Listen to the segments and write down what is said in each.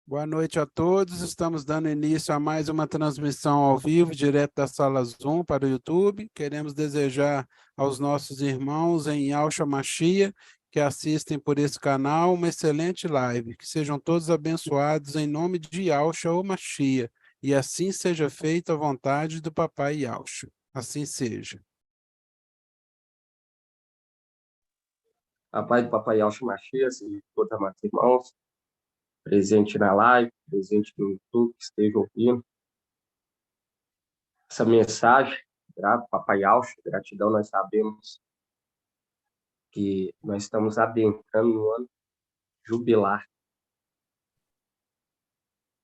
Boa noite a todos. Estamos dando início a mais uma transmissão ao vivo, direto da sala Zoom para o YouTube. Queremos desejar aos nossos irmãos em Yahshua Mashiach, que assistem por esse canal, uma excelente live. Que sejam todos abençoados em nome de Yahshua Mashiach. E assim seja feita a vontade do Papai Yahshua. Assim seja. A paz do Papai Yahshua Mashiach, e todos os amados irmãos, presente na live, presente no YouTube, que estejam ouvindo essa mensagem. Grato, Papai Yahshua, gratidão. Nós sabemos que nós estamos adentrando no ano jubilar.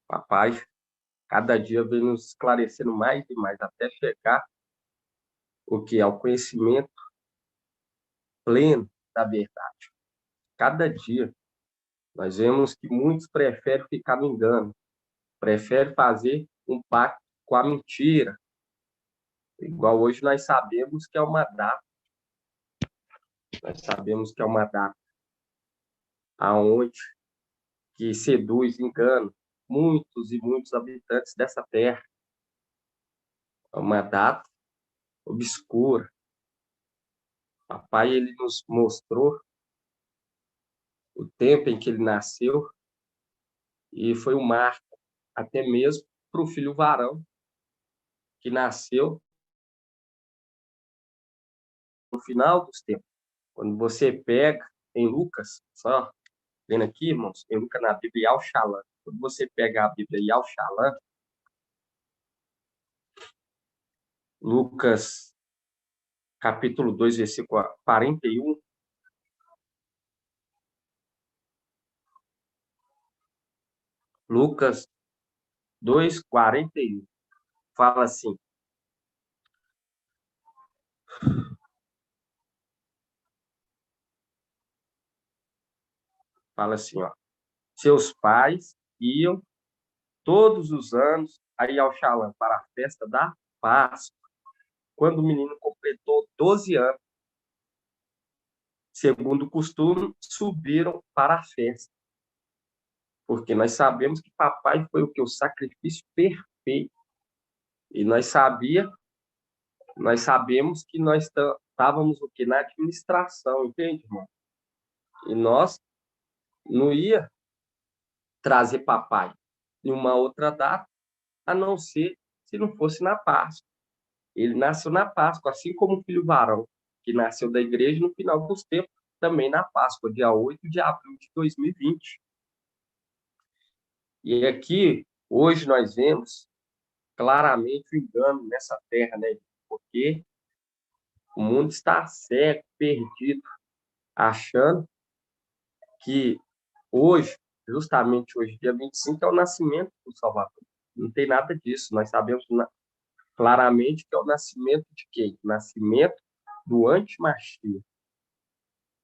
Papai, cada dia vem nos esclarecendo mais e mais, até chegar o que é o conhecimento pleno da verdade. Cada dia nós vemos que muitos preferem ficar no engano, preferem fazer um pacto com a mentira. Igual hoje nós sabemos que é uma data, aonde que seduz, engana muitos e muitos habitantes dessa terra. É uma data obscura. Papai, ele nos mostrou o tempo em que ele nasceu e foi um marco até mesmo para o filho varão que nasceu no final dos tempos. Quando você pega em Lucas, só vendo aqui, irmãos, em Lucas na Bíblia, Yahushalã. Quando você pega a Bíblia Yahushalã, Lucas capítulo 2, versículo 41, Lucas 2, 41, fala assim, ó, seus pais iam todos os anos a Yahushalã para a festa da Páscoa, quando o menino completou 12 anos. Segundo o costume, subiram para a festa. Porque nós sabemos que papai foi o sacrifício perfeito. E nós sabemos que nós estávamos o que? Na administração, entende, irmão? E nós não ia trazer papai em uma outra data, a não ser se não fosse na Páscoa. Ele nasceu na Páscoa, assim como o filho varão, que nasceu da igreja no final dos tempos, também na Páscoa, dia 8 de abril de 2020. E aqui, hoje, nós vemos claramente o engano nessa terra, né? Porque o mundo está cego, perdido, achando que hoje, justamente hoje, dia 25, é o nascimento do Salvador. Não tem nada disso. Nós sabemos claramente que é o nascimento de quem? O nascimento do anti-Mashiach.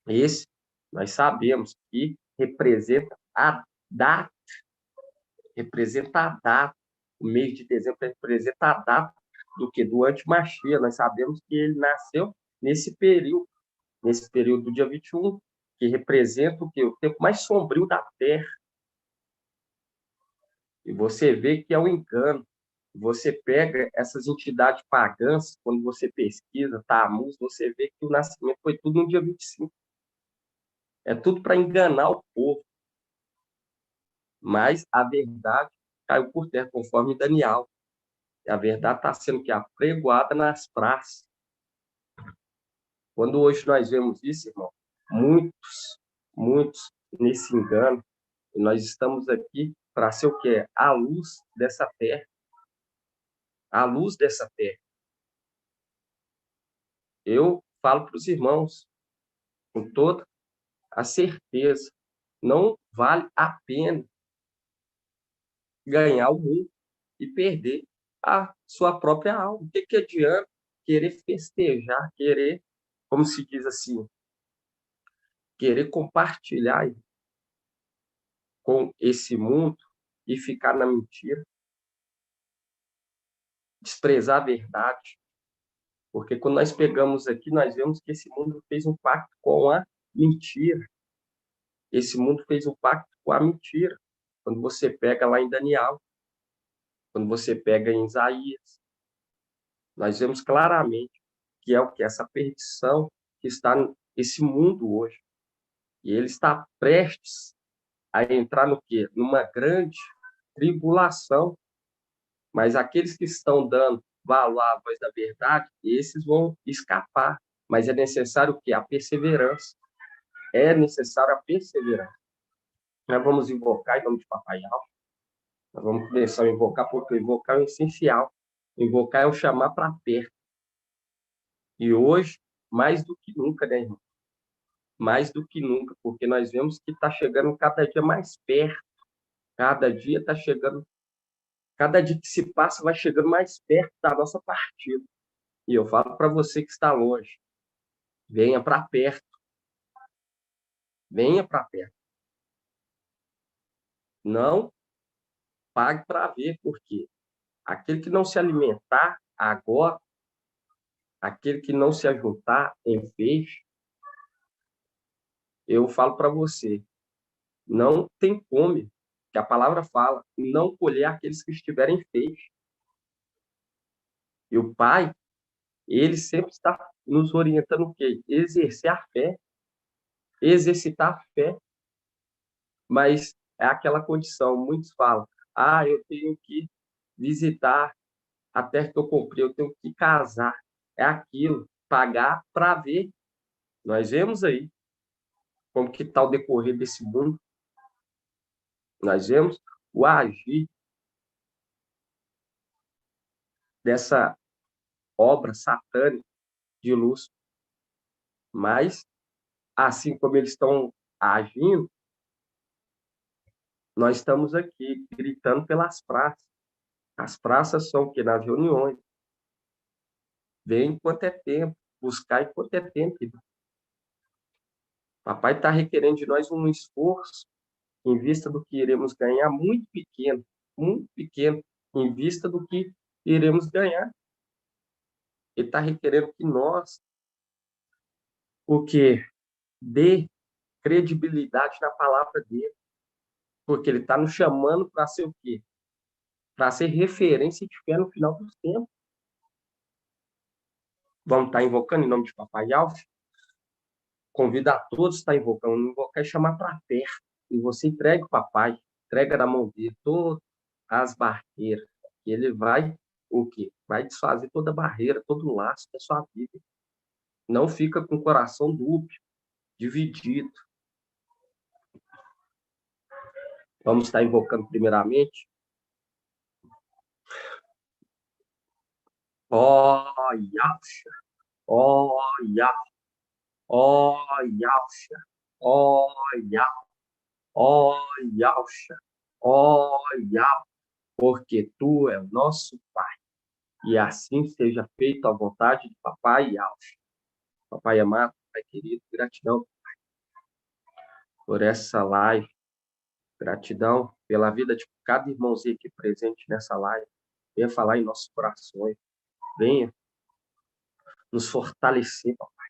Esse, nós sabemos que representa a data. O mês de dezembro representa a data do que? Do anti-Mashiach. Nós sabemos que ele nasceu nesse período do dia 21, que representa o quê? O tempo mais sombrio da Terra. E você vê que é um engano. Você pega essas entidades pagãs, quando você pesquisa, Tammuz, você vê que o nascimento foi tudo no dia 25. É tudo para enganar o povo. Mas a verdade caiu por terra, conforme Daniel. E a verdade está sendo que apregoada nas praças. Quando hoje nós vemos isso, irmão, muitos nesse engano, e nós estamos aqui para ser o quê? A luz dessa terra. A luz dessa terra. Eu falo para os irmãos, com toda a certeza, não vale a pena ganhar o mundo e perder a sua própria alma. O que adianta querer festejar, querer, como se diz assim, querer compartilhar com esse mundo e ficar na mentira, desprezar a verdade. Porque quando nós pegamos aqui, nós vemos que esse mundo fez um pacto com a mentira. Esse mundo fez um pacto com a mentira. Quando você pega lá em Daniel, quando você pega em Isaías, nós vemos claramente que é o que? Essa perdição que está nesse mundo hoje. E ele está prestes a entrar no quê? Numa grande tribulação. Mas aqueles que estão dando valor à voz da verdade, esses vão escapar. Mas é necessário o quê? A perseverança. É necessário a perseverança. Nós vamos invocar em nome de Papai Alto. Nós vamos começar a invocar, porque invocar é o essencial. Invocar é o chamar para perto. E hoje, mais do que nunca, né, irmão? Mais do que nunca, porque nós vemos que está chegando cada dia mais perto. Cada dia está chegando, cada dia que se passa vai chegando mais perto da nossa partida. E eu falo para você que está longe, venha para perto. Venha para perto. Não pague para ver, porque aquele que não se alimentar agora, aquele que não se ajuntar em feixe, eu falo para você, não tem como, que a palavra fala, não colher aqueles que estiverem em feixe. E o Pai, ele sempre está nos orientando o quê? Exercer a fé, exercitar a fé. Mas é aquela condição, muitos falam, eu tenho que visitar a terra que eu comprei, eu tenho que casar. É aquilo, pagar para ver. Nós vemos aí como que está o decorrer desse mundo. Nós vemos o agir dessa obra satânica de luz. Mas, assim como eles estão agindo, nós estamos aqui gritando pelas praças. As praças são o quê? Nas reuniões. Vem enquanto é tempo, buscar enquanto é tempo. Papai está requerendo de nós um esforço em vista do que iremos ganhar, muito pequeno, em vista do que iremos ganhar. Ele está requerendo que nós, o quê? Dê credibilidade na palavra dele, porque ele está nos chamando para ser o quê? Para ser referência de fé no final dos tempos. Vamos estar invocando em nome de Papai Alves? Convido a todos a estar invocando. Invocar é chamar para perto. E você entrega o papai, entrega na mão dele todas as barreiras. E ele vai, o quê? Vai desfazer toda barreira, todo laço da sua vida. Não fica com o coração dúbio, dividido. Vamos estar invocando primeiramente. Ó, Yahshua, ó, Yahshua, ó, Yahshua, ó, Yahshua, ó, Yahshua, ó, Yahshua, porque tu é o nosso Pai. E assim seja feita a vontade de Papai Yahshua. Papai amado, Pai querido, gratidão por essa live. Gratidão pela vida de cada irmãozinho aqui presente nessa live. Venha falar em nossos corações. Venha nos fortalecer, papai.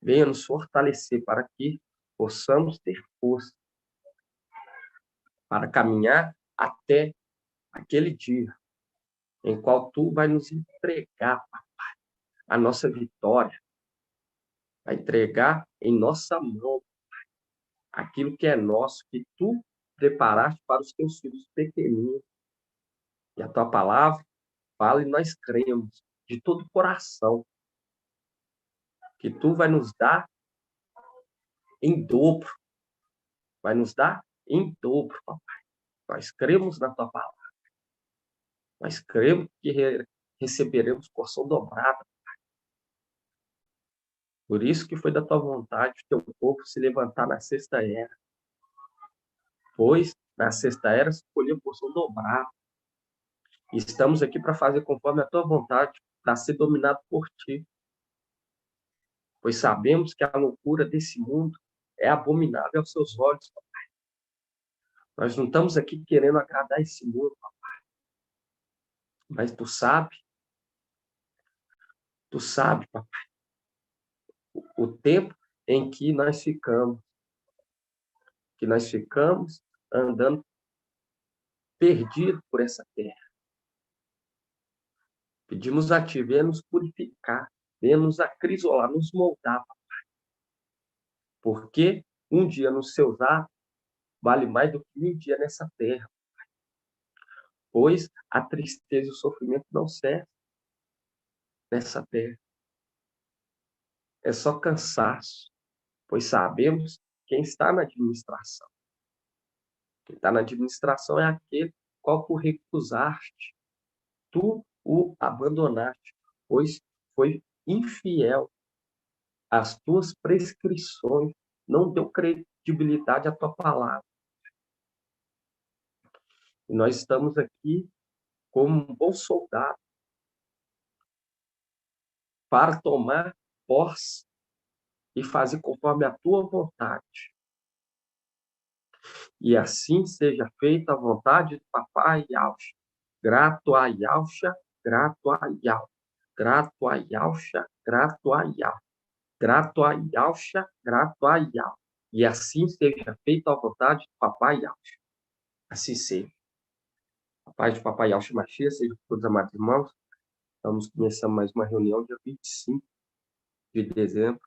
Venha nos fortalecer para que possamos ter força para caminhar até aquele dia em qual tu vai nos entregar, papai, a nossa vitória. Vai entregar em nossa mão aquilo que é nosso, que tu preparaste para os teus filhos pequeninos. E a tua palavra fala e nós cremos de todo o coração que tu vai nos dar em dobro. Vai nos dar em dobro, papai. Nós cremos na tua palavra. Nós cremos que receberemos porção dobrada. Por isso que foi da tua vontade o teu povo se levantar na sexta era. Pois na sexta era se colheu porção dobrada. E estamos aqui para fazer conforme a tua vontade, para ser dominado por ti. Pois sabemos que a loucura desse mundo é abominável aos seus olhos, papai. Nós não estamos aqui querendo agradar esse mundo, papai. Mas tu sabe, papai, o tempo em que nós ficamos. que nós ficamos andando perdidos por essa terra. Pedimos a Ti, venha nos purificar, venha nos acrisolar, nos moldar, papai. Porque um dia nos seus atos vale mais do que 1000 dias nessa terra. Pois a tristeza e o sofrimento não cessam nessa terra. É só cansaço, pois sabemos quem está na administração. Quem está na administração é aquele qual tu recusaste. Tu o abandonaste, pois foi infiel. As tuas prescrições não deu credibilidade à tua palavra. E nós estamos aqui como um bom soldado para tomar posse e fazer conforme a tua vontade. E assim seja feita a vontade do papai Yaucha. Grato a Yaucha, grato a Yaucha, grato a Yaucha, grato a Yaucha, grato a Yaucha, grato a Yaucha. E assim seja feita a vontade do papai Yaucha. Assim seja. A paz do papai Yaucha Machia seja com todos os amados irmãos. Estamos começando mais uma reunião dia 25 de dezembro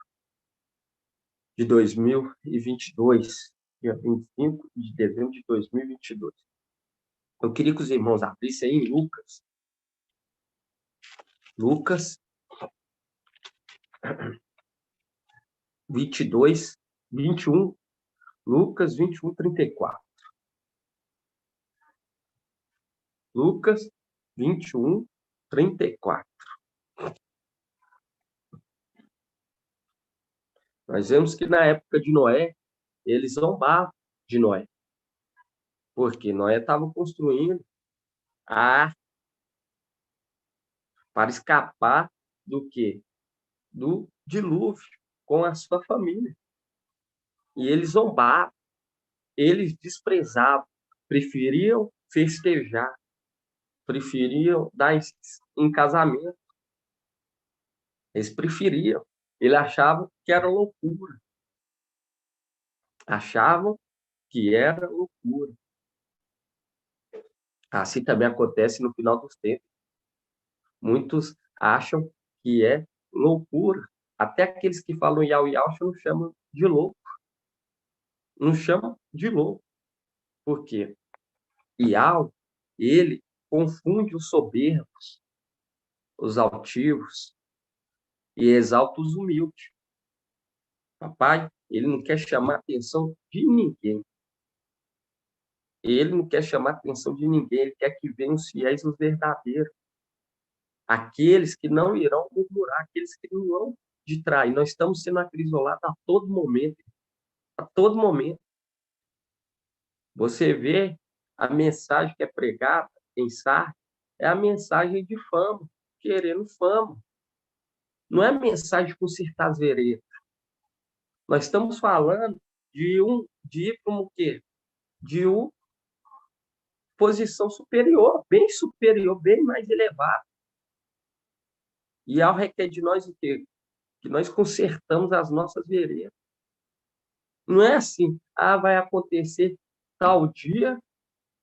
de 2022. Dia 25 de dezembro de 2022. Eu queria que os irmãos abrissem aí em Lucas. Lucas 22, 21. Lucas 21, 34. Lucas 21, 34. Nós vemos que na época de Noé, eles zombavam de Noé. Porque Noé estava construindo a arca para escapar do quê? Do dilúvio com a sua família. E eles zombavam, eles desprezavam, preferiam festejar, preferiam dar em casamento. Eles preferiam. Ele achava que era loucura. Achavam que era loucura. Assim também acontece no final dos tempos. Muitos acham que é loucura. Até aqueles que falam Yau Yaucha não chamam de louco. Não chamam de louco. Por quê? Yau, ele confunde os soberbos, os altivos, e exalta os humildes. Papai, ele não quer chamar a atenção de ninguém. Ele não quer chamar a atenção de ninguém. Ele quer que venham os fiéis, os verdadeiros. Aqueles que não irão murmurar, aqueles que não vão distrair. Nós estamos sendo acrisolados a todo momento. A todo momento. Você vê a mensagem que é pregada em Sardes, é a mensagem de fama, querendo fama. Não é mensagem de consertar as veredas. Nós estamos falando de ir para o quê? De uma posição superior, bem mais elevada. E ao requer de nós o quê? Que nós consertamos as nossas veredas. Não é assim, vai acontecer tal dia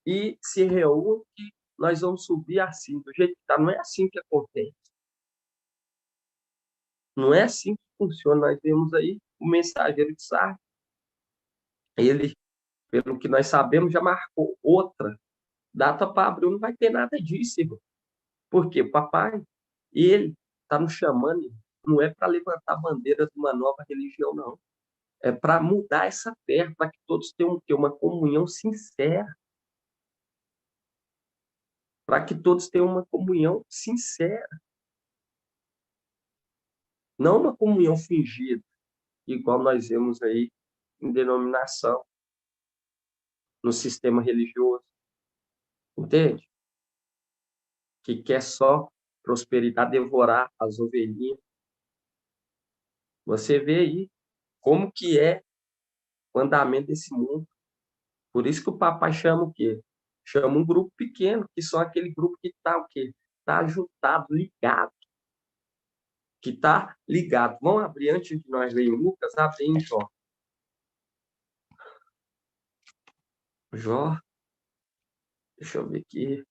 e se reúne que nós vamos subir assim, do jeito que está. Não é assim que acontece. Não é assim que funciona. Nós vemos aí o mensageiro de Sardes. Ele, pelo que nós sabemos, já marcou outra data para abril. Não vai ter nada disso, irmão. Por quê? O papai, ele está nos chamando, não é para levantar a bandeira de uma nova religião, não. É para mudar essa terra, para que todos tenham uma comunhão sincera. Para que todos tenham uma comunhão sincera. Não uma comunhão fingida, igual nós vemos aí em denominação, no sistema religioso. Entende? Que quer só prosperidade, devorar as ovelhinhas. Você vê aí como que é o andamento desse mundo. Por isso que o papai chama o quê? Chama um grupo pequeno, que só aquele grupo que está o quê? Está ajuntado, ligado. Que está ligado. Vamos abrir antes de nós ler em Lucas, abre em Jó. Jó, deixa eu ver aqui.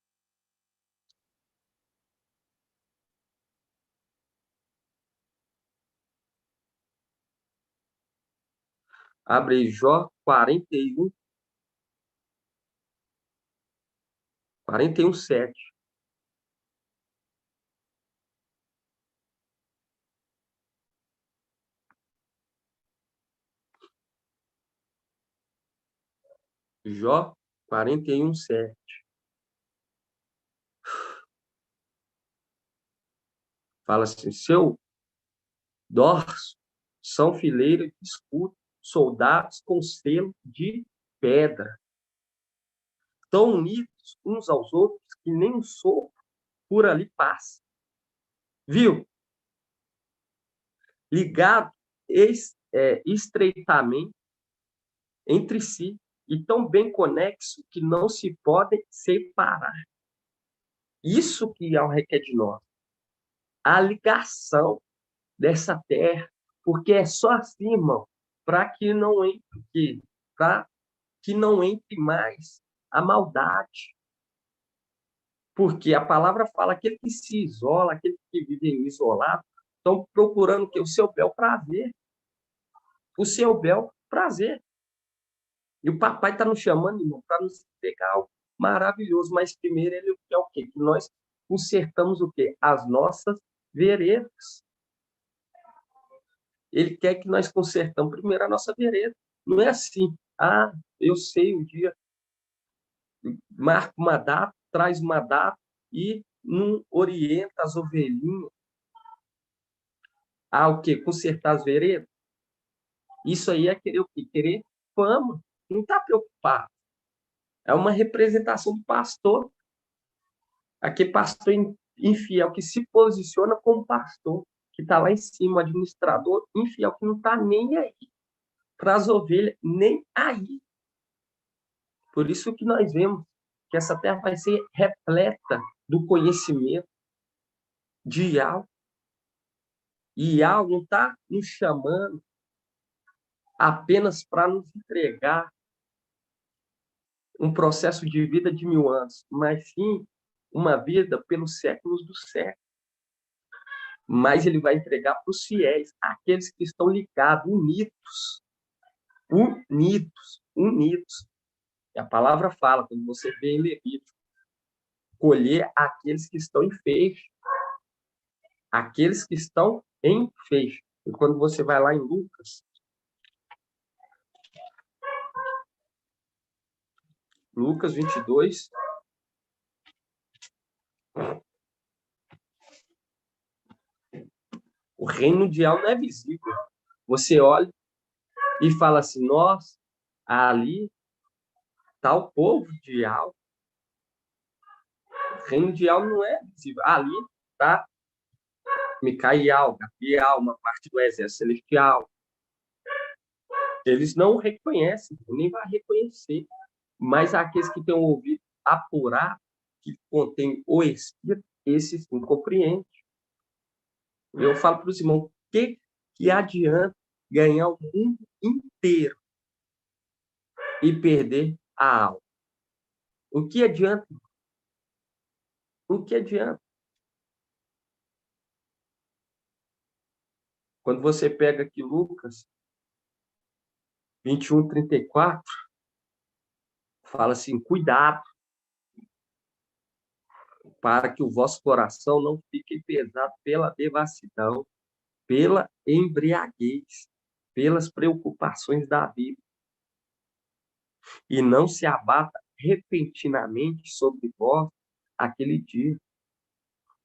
Abre aí, Jó 41, 41:7. Jó 41:7. Fala assim: seu dorso são fileiras de escudo, soldados com selo de pedra. Tão unidos uns aos outros que nem um sopro por ali passa. Viu? Ligado estreitamente entre si e tão bem conexo que não se podem separar. Isso que é o requer de nós. A ligação dessa terra, porque é só assim, irmão, para que não entre, para que não entre mais a maldade. Porque a palavra fala aquele que se isola, aquele que vive isolado, estão procurando o seu bel prazer. O seu bel prazer. E o papai está nos chamando, irmão, para nos entregar algo maravilhoso. Mas primeiro ele quer o quê? Que nós consertamos o quê? As nossas veredas. Ele quer que nós consertamos primeiro a nossa vereda. Não é assim, eu sei um dia, marca uma data, traz uma data e não orienta as ovelhinhas a o quê? Consertar as veredas. Isso aí é querer o quê? Querer fama. Não está preocupado. É uma representação do pastor. Aquele pastor infiel que se posiciona como pastor, que está lá em cima, o administrador infiel, que não está nem aí para as ovelhas, nem aí. Por isso que nós vemos que essa terra vai ser repleta do conhecimento de Yahweh. E Yahweh não está nos chamando apenas para nos entregar um processo de vida de 1000 anos, mas sim uma vida pelos séculos dos séculos. Mas ele vai entregar para os fiéis, aqueles que estão ligados, unidos. E a palavra fala, quando você vê em Levítico, colher aqueles que estão em feixe. Aqueles que estão em feixe. E quando você vai lá em Lucas 22, o reino de Yahweh não é visível. Você olha e fala assim, nossa, ali está o povo de Yahweh. O reino de Yahweh não é visível. Ali está Micael, Gabriel, uma parte do exército celestial. Eles não reconhecem, nem vai reconhecer. Mas aqueles que têm o ouvido apurado, que contém o Espírito, esses sim compreendem. Eu falo para os irmãos, o que adianta ganhar o mundo inteiro e perder a alma? O que adianta? O que adianta? Quando você pega aqui Lucas 21:34, fala assim, cuidado para que o vosso coração não fique pesado pela devassidão, pela embriaguez, pelas preocupações da vida, e não se abata repentinamente sobre vós aquele dia,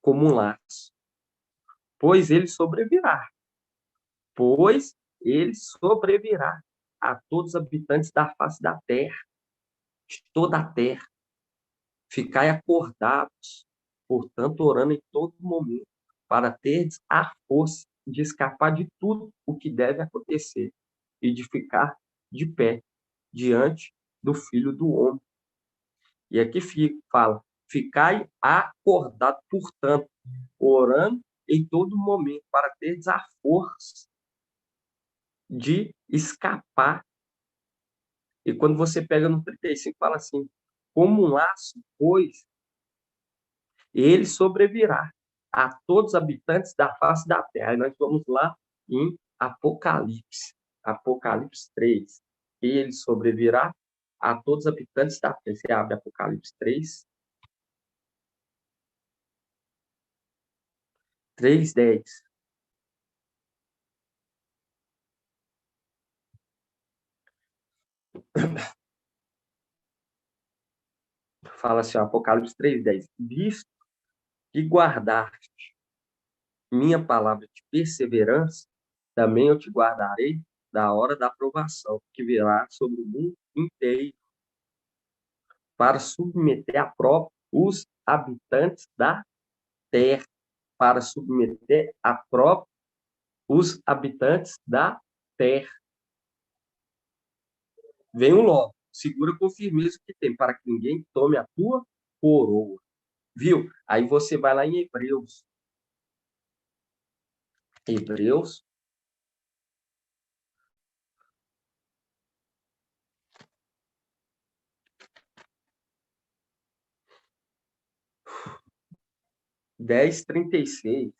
como um laço. Pois ele sobrevirá. Pois ele sobrevirá a todos os habitantes da face da terra, de toda a terra. Ficai acordados, portanto, orando em todo momento, para terdes a força de escapar de tudo o que deve acontecer e de ficar de pé diante do Filho do Homem. E aqui fala, ficai acordado, portanto, orando em todo momento, para terdes a força de escapar E quando você pega no 35, fala assim, como um laço, pois, ele sobrevirá a todos os habitantes da face da terra. Aí nós vamos lá em Apocalipse. Apocalipse 3. Ele sobrevirá a todos os habitantes da terra. Você abre Apocalipse 3. 3:10. Fala assim, Apocalipse 3:10. Visto que guardaste minha palavra de perseverança, também eu te guardarei da hora da aprovação, que virá sobre o mundo inteiro, para submeter a prova os habitantes da terra, para submeter a prova os habitantes da terra. Venham logo, segura com firmeza o que tem, para que ninguém tome a tua coroa. Viu? Aí você vai lá em Hebreus. Hebreus. Dez, 36.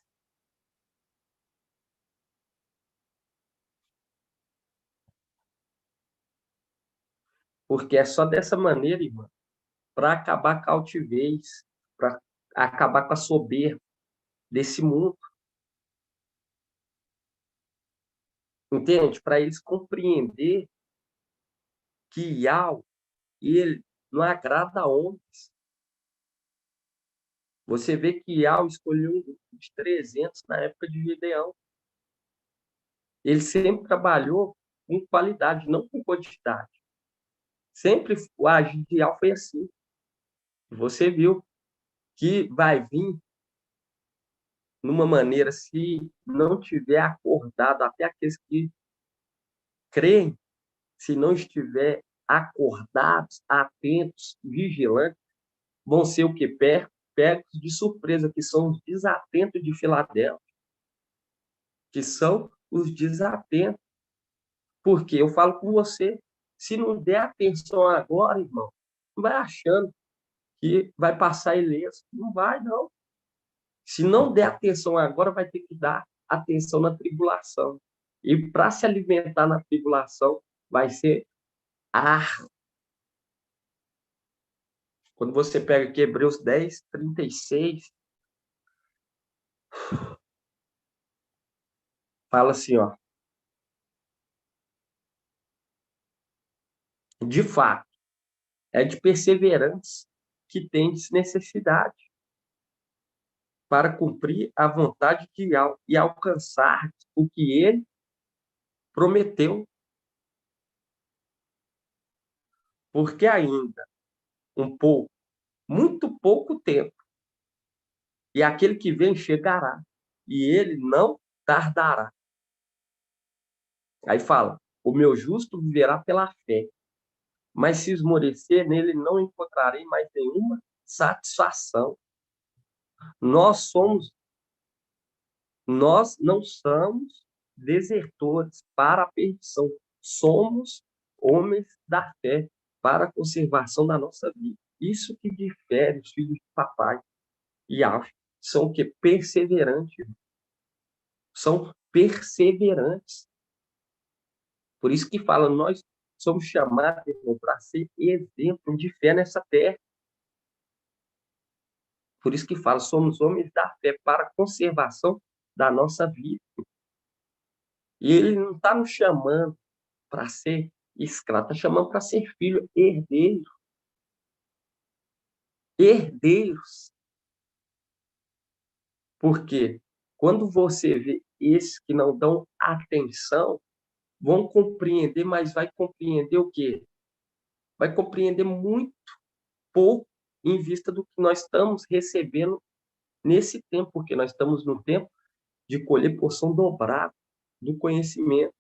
Porque é só dessa maneira, irmão, para acabar com a altivez, para acabar com a soberba desse mundo. Entende? Para eles compreender que Yahweh, ele não agrada a homens. Você vê que Yahweh escolheu um grupo de 300 na época de Gideão. Ele sempre trabalhou com qualidade, não com quantidade. Sempre o agir de Yahweh foi assim. Você viu que vai vir numa maneira, se não tiver acordado, até aqueles que creem, se não estiver acordados, atentos, vigilantes, vão ser o que? Pegos de surpresa, que são os desatentos de Filadélfia, que são os desatentos. Porque eu falo com você, se não der atenção agora, irmão, não vai achando que vai passar ileso. Não vai, não. Se não der atenção agora, vai ter que dar atenção na tribulação. E para se alimentar na tribulação, vai ser ar. Quando você pega aqui Hebreus 10, 36, fala assim, ó. De fato, é de perseverança que tendes necessidade para cumprir a vontade de Yahweh e alcançar o que ele prometeu. Porque ainda um pouco, muito pouco tempo, e aquele que vem chegará, e ele não tardará. Aí fala, o meu justo viverá pela fé, mas se esmorecer, nele não encontrarei mais nenhuma satisfação. Nós não somos desertores para a perdição, somos homens da fé para a conservação da nossa vida. Isso que difere os filhos de papai e acho são o que? Perseverantes. São perseverantes. Por isso que fala, nós somos chamados para ser exemplo de fé nessa terra. Por isso que fala, somos homens da fé para a conservação da nossa vida. E ele não está nos chamando para ser escravo, está chamando para ser filho, herdeiro. Herdeiros. Porque quando você vê esses que não dão atenção, vão compreender, mas vai compreender o quê? Vai compreender muito pouco em vista do que nós estamos recebendo nesse tempo, porque nós estamos no tempo de colher porção dobrada do conhecimento.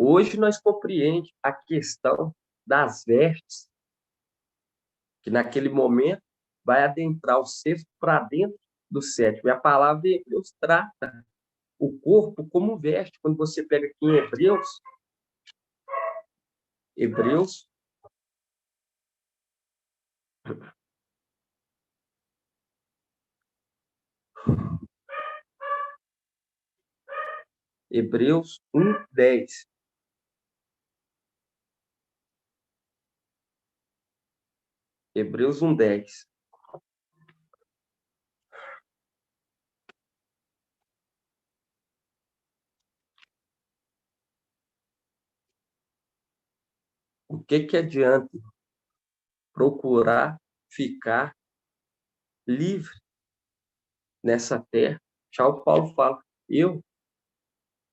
Hoje nós compreendemos a questão das vestes, que naquele momento vai adentrar o sexto para dentro do sétimo. E a palavra de Deus trata o corpo como veste. Quando você pega aqui em Hebreus, Hebreus. Hebreus 1:10. Hebreus 1:10. O que adianta procurar ficar livre nessa terra? Já o Paulo fala, eu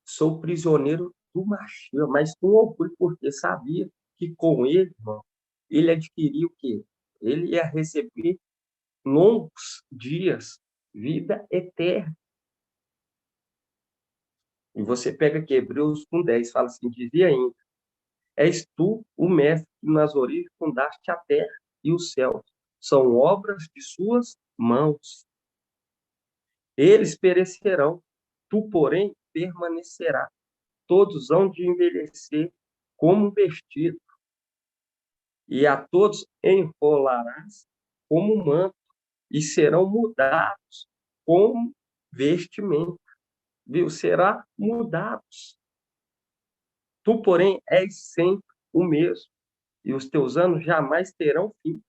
sou prisioneiro do Mashiach, mas com orgulho, porque sabia que com ele, irmão, ele adquiriu o quê? Ele ia receber longos dias, vida eterna. E você pega aqui, Hebreus 1:10, fala assim, dizia ainda, és tu o mestre que nas origens fundaste a terra e os céus. São obras de suas mãos. Eles perecerão, tu, porém, permanecerá. Todos hão de envelhecer como um vestido, e a todos enrolarás como um manto, e serão mudados como vestimento. Viu? Será mudados. Tu, porém, és sempre o mesmo, e os teus anos jamais terão fim.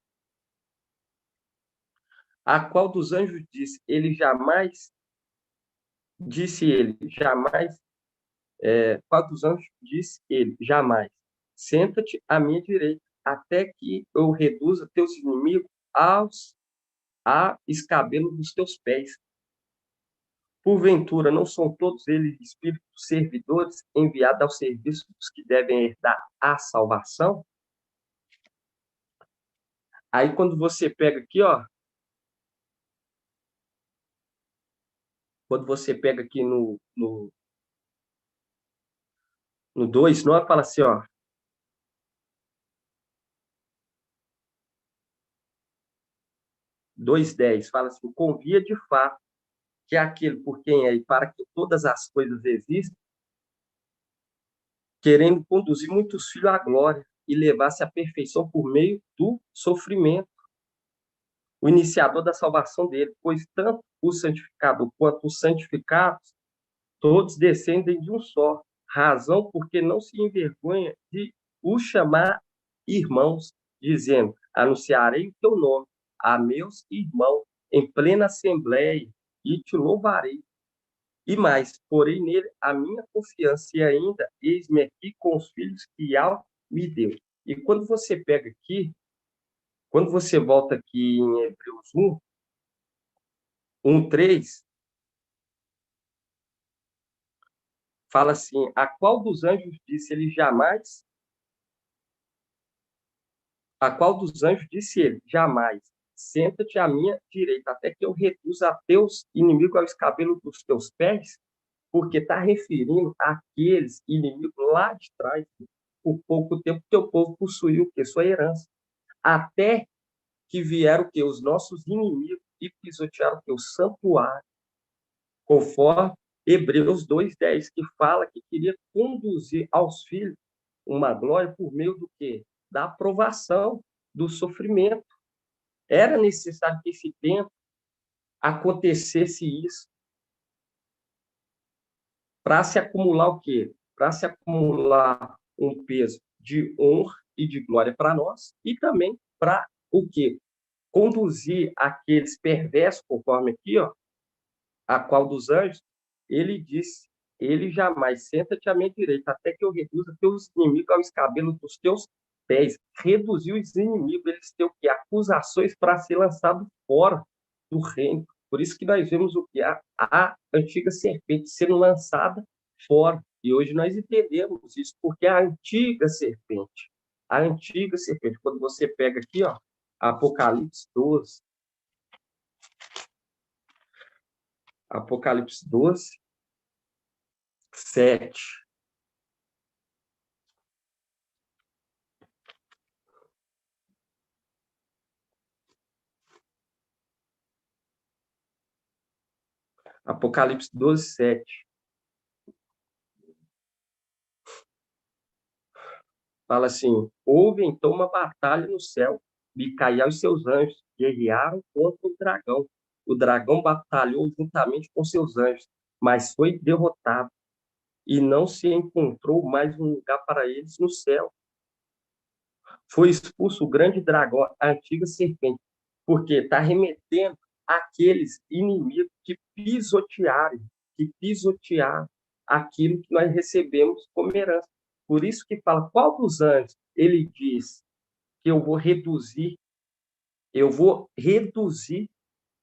A qual dos anjos disse, jamais, qual dos anjos disse ele, jamais, senta-te à minha direita, até que eu reduza teus inimigos a escabelo dos teus pés. Porventura, não são todos eles espíritos servidores enviados ao serviço dos que devem herdar a salvação? Aí, quando você pega aqui, ó, quando você pega aqui no 2, não fala assim, ó, 2:10, fala assim, convia de fato que é aquele por quem é e para que todas as coisas existem, querendo conduzir muitos filhos à glória e levar-se à perfeição por meio do sofrimento, o iniciador da salvação dele, pois tanto o santificado quanto os santificados, todos descendem de um só, razão porque não se envergonha de os chamar irmãos, dizendo, anunciarei o teu nome a meus irmãos em plena assembleia e te louvarei. E mais, porém nele a minha confiança e ainda eis-me aqui com os filhos que Yahweh me deu. E quando você pega aqui, quando você volta aqui em Hebreus 1:3, fala assim, a qual dos anjos disse ele jamais? A qual dos anjos disse ele, jamais, senta-te à minha direita, até que eu reduza a teus inimigos ao escabelo dos teus pés? Porque está referindo àqueles inimigos lá de trás, por pouco tempo que o povo possuiu o que? Sua herança. Até que vieram o que? Os nossos inimigos e pisotearam o que? O santuário, conforme Hebreus 2:10, que fala que queria conduzir aos filhos uma glória por meio do quê? Da aprovação, do sofrimento. Era necessário que esse tempo acontecesse isso para se acumular o quê? Para se acumular um peso de honra e de glória para nós e também para o quê? Conduzir aqueles perversos, conforme aqui, ó, a qual dos anjos, ele disse, ele jamais, senta-te à minha direita, até que eu reduza teus inimigos ao escabelo dos teus pés. Reduziu os inimigos, eles têm o quê? Acusações para ser lançado fora do reino. Por isso que nós vemos o que? A antiga serpente sendo lançada fora. E hoje nós entendemos isso, porque a antiga serpente, quando você pega aqui, ó, Apocalipse 12, Apocalipse 12, 7. Apocalipse 12, 7. Fala assim: houve então uma batalha no céu. Micael e seus anjos guerrearam contra o dragão. O dragão batalhou juntamente com seus anjos, mas foi derrotado e não se encontrou mais um lugar para eles no céu. Foi expulso o grande dragão, a antiga serpente, porque está remetendo àqueles inimigos que pisotearam aquilo que nós recebemos como herança. Por isso que fala, qual dos anjos? Ele diz que eu vou reduzir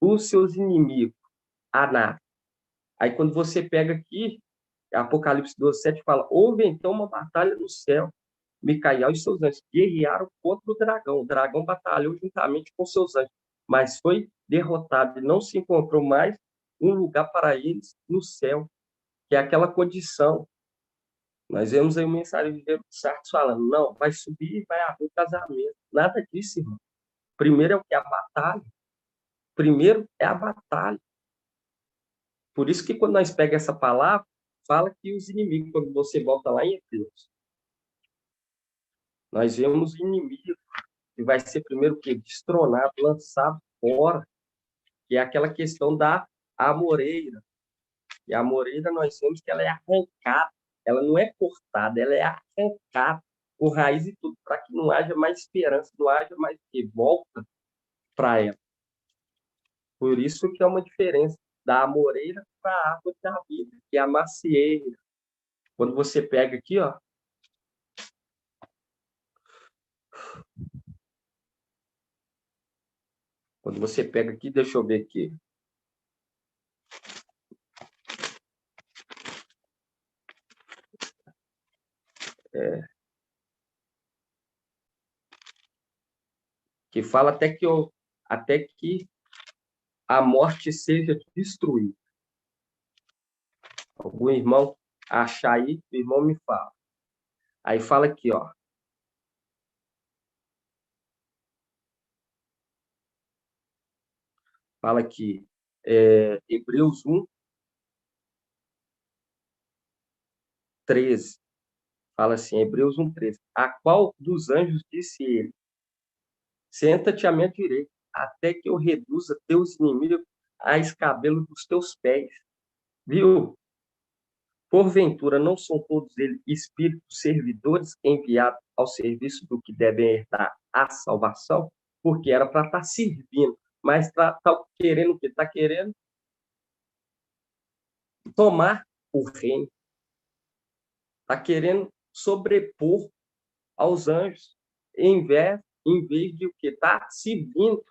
os seus inimigos a nada. Aí quando você pega aqui, Apocalipse 12:7 fala, houve então uma batalha no céu. Micael e seus anjos guerrearam contra o dragão. O dragão batalhou juntamente com seus anjos, mas foi derrotado e não se encontrou mais um lugar para eles no céu, que é aquela condição. Nós vemos aí o mensageiro de Sardes falando, não, vai subir e vai haver casamento. Nada disso, irmão. Primeiro é o que? A batalha. Primeiro é a batalha. Por isso que quando nós pegamos essa palavra, fala que os inimigos, quando você volta lá em Efésios, nós vemos o inimigo que vai ser primeiro o quê? Destronado, lançado fora, que é aquela questão da amoreira. E a amoreira nós vemos que ela é arrancada, ela não é cortada, ela é arrancada com raiz e tudo, para que não haja mais esperança, não haja mais que volta para ela. Por isso que é uma diferença da amoreira para a árvore da vida, que é a macieira. Quando você pega aqui, ó, quando você pega aqui, deixa eu ver aqui. Que fala até que a morte seja destruída. Algum irmão achar aí, o irmão me fala. Aí fala aqui, ó. Fala aqui, Hebreus 1:13. Fala assim, Hebreus 1:13. A qual dos anjos disse ele? Senta-te à minha direita, até que eu reduza teus inimigos a escabelo dos teus pés. Viu? Porventura, não são todos eles espíritos servidores enviados ao serviço do que devem herdar a salvação? Porque era para estar servindo, mas está querendo o quê? Está querendo tomar o reino, está querendo sobrepor aos anjos, em vez de o que? Está servindo.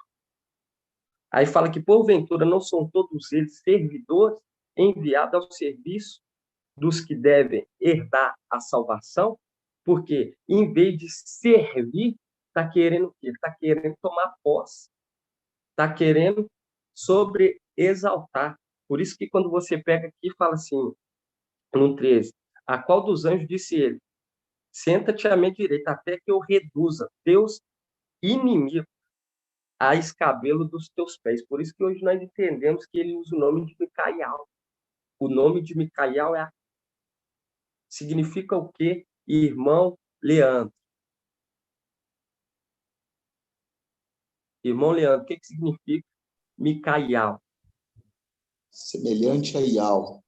Aí fala que, porventura, não são todos eles servidores enviados ao serviço dos que devem herdar a salvação, porque, em vez de servir, está querendo o quê? Está querendo tomar posse, está querendo sobreexaltar. Por isso que quando você pega aqui e fala assim, no 13, a qual dos anjos disse ele? Senta-te à minha direita, até que eu reduza teus inimigos a escabelo dos teus pés. Por isso que hoje nós entendemos que ele usa o nome de Micael. O nome de Micael significa o quê? Irmão Leandro. Irmão Leandro, o que significa Micael? Semelhante a Ial.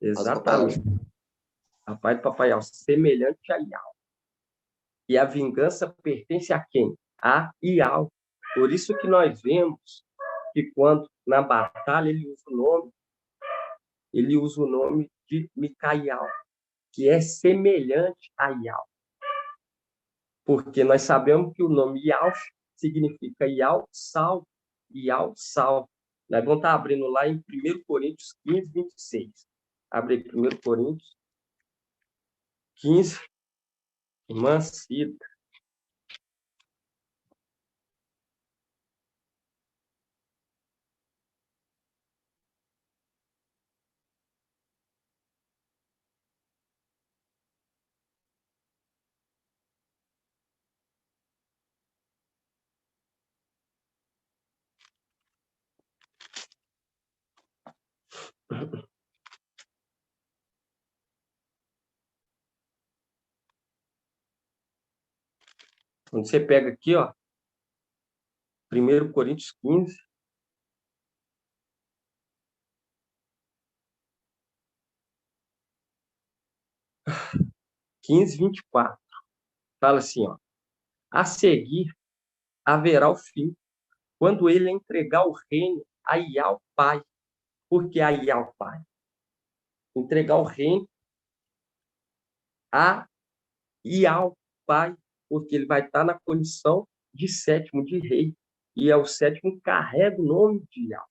Exatamente. Rapaz do Papai, semelhante a Ial. E a vingança pertence a quem? A Ial. Por isso que nós vemos que quando na batalha ele usa o nome de Micael, que é semelhante a Ial. Porque nós sabemos que o nome Ial significa Ial salvo, Ial salvo. Nós vamos estar abrindo lá em 1 Coríntios 15:26. Abre aí 1 Coríntios 15, irmã Cida. Quando você pega aqui, ó, 1 Coríntios 15, quinze, 24, fala assim, ó, a seguir haverá o fim, quando ele entregar o reino a Iá, Pai. Por que a Iá, Pai? Entregar o reino a Iá, Pai, porque ele vai estar na condição de sétimo, de rei, e é o sétimo que carrega o nome de Iá.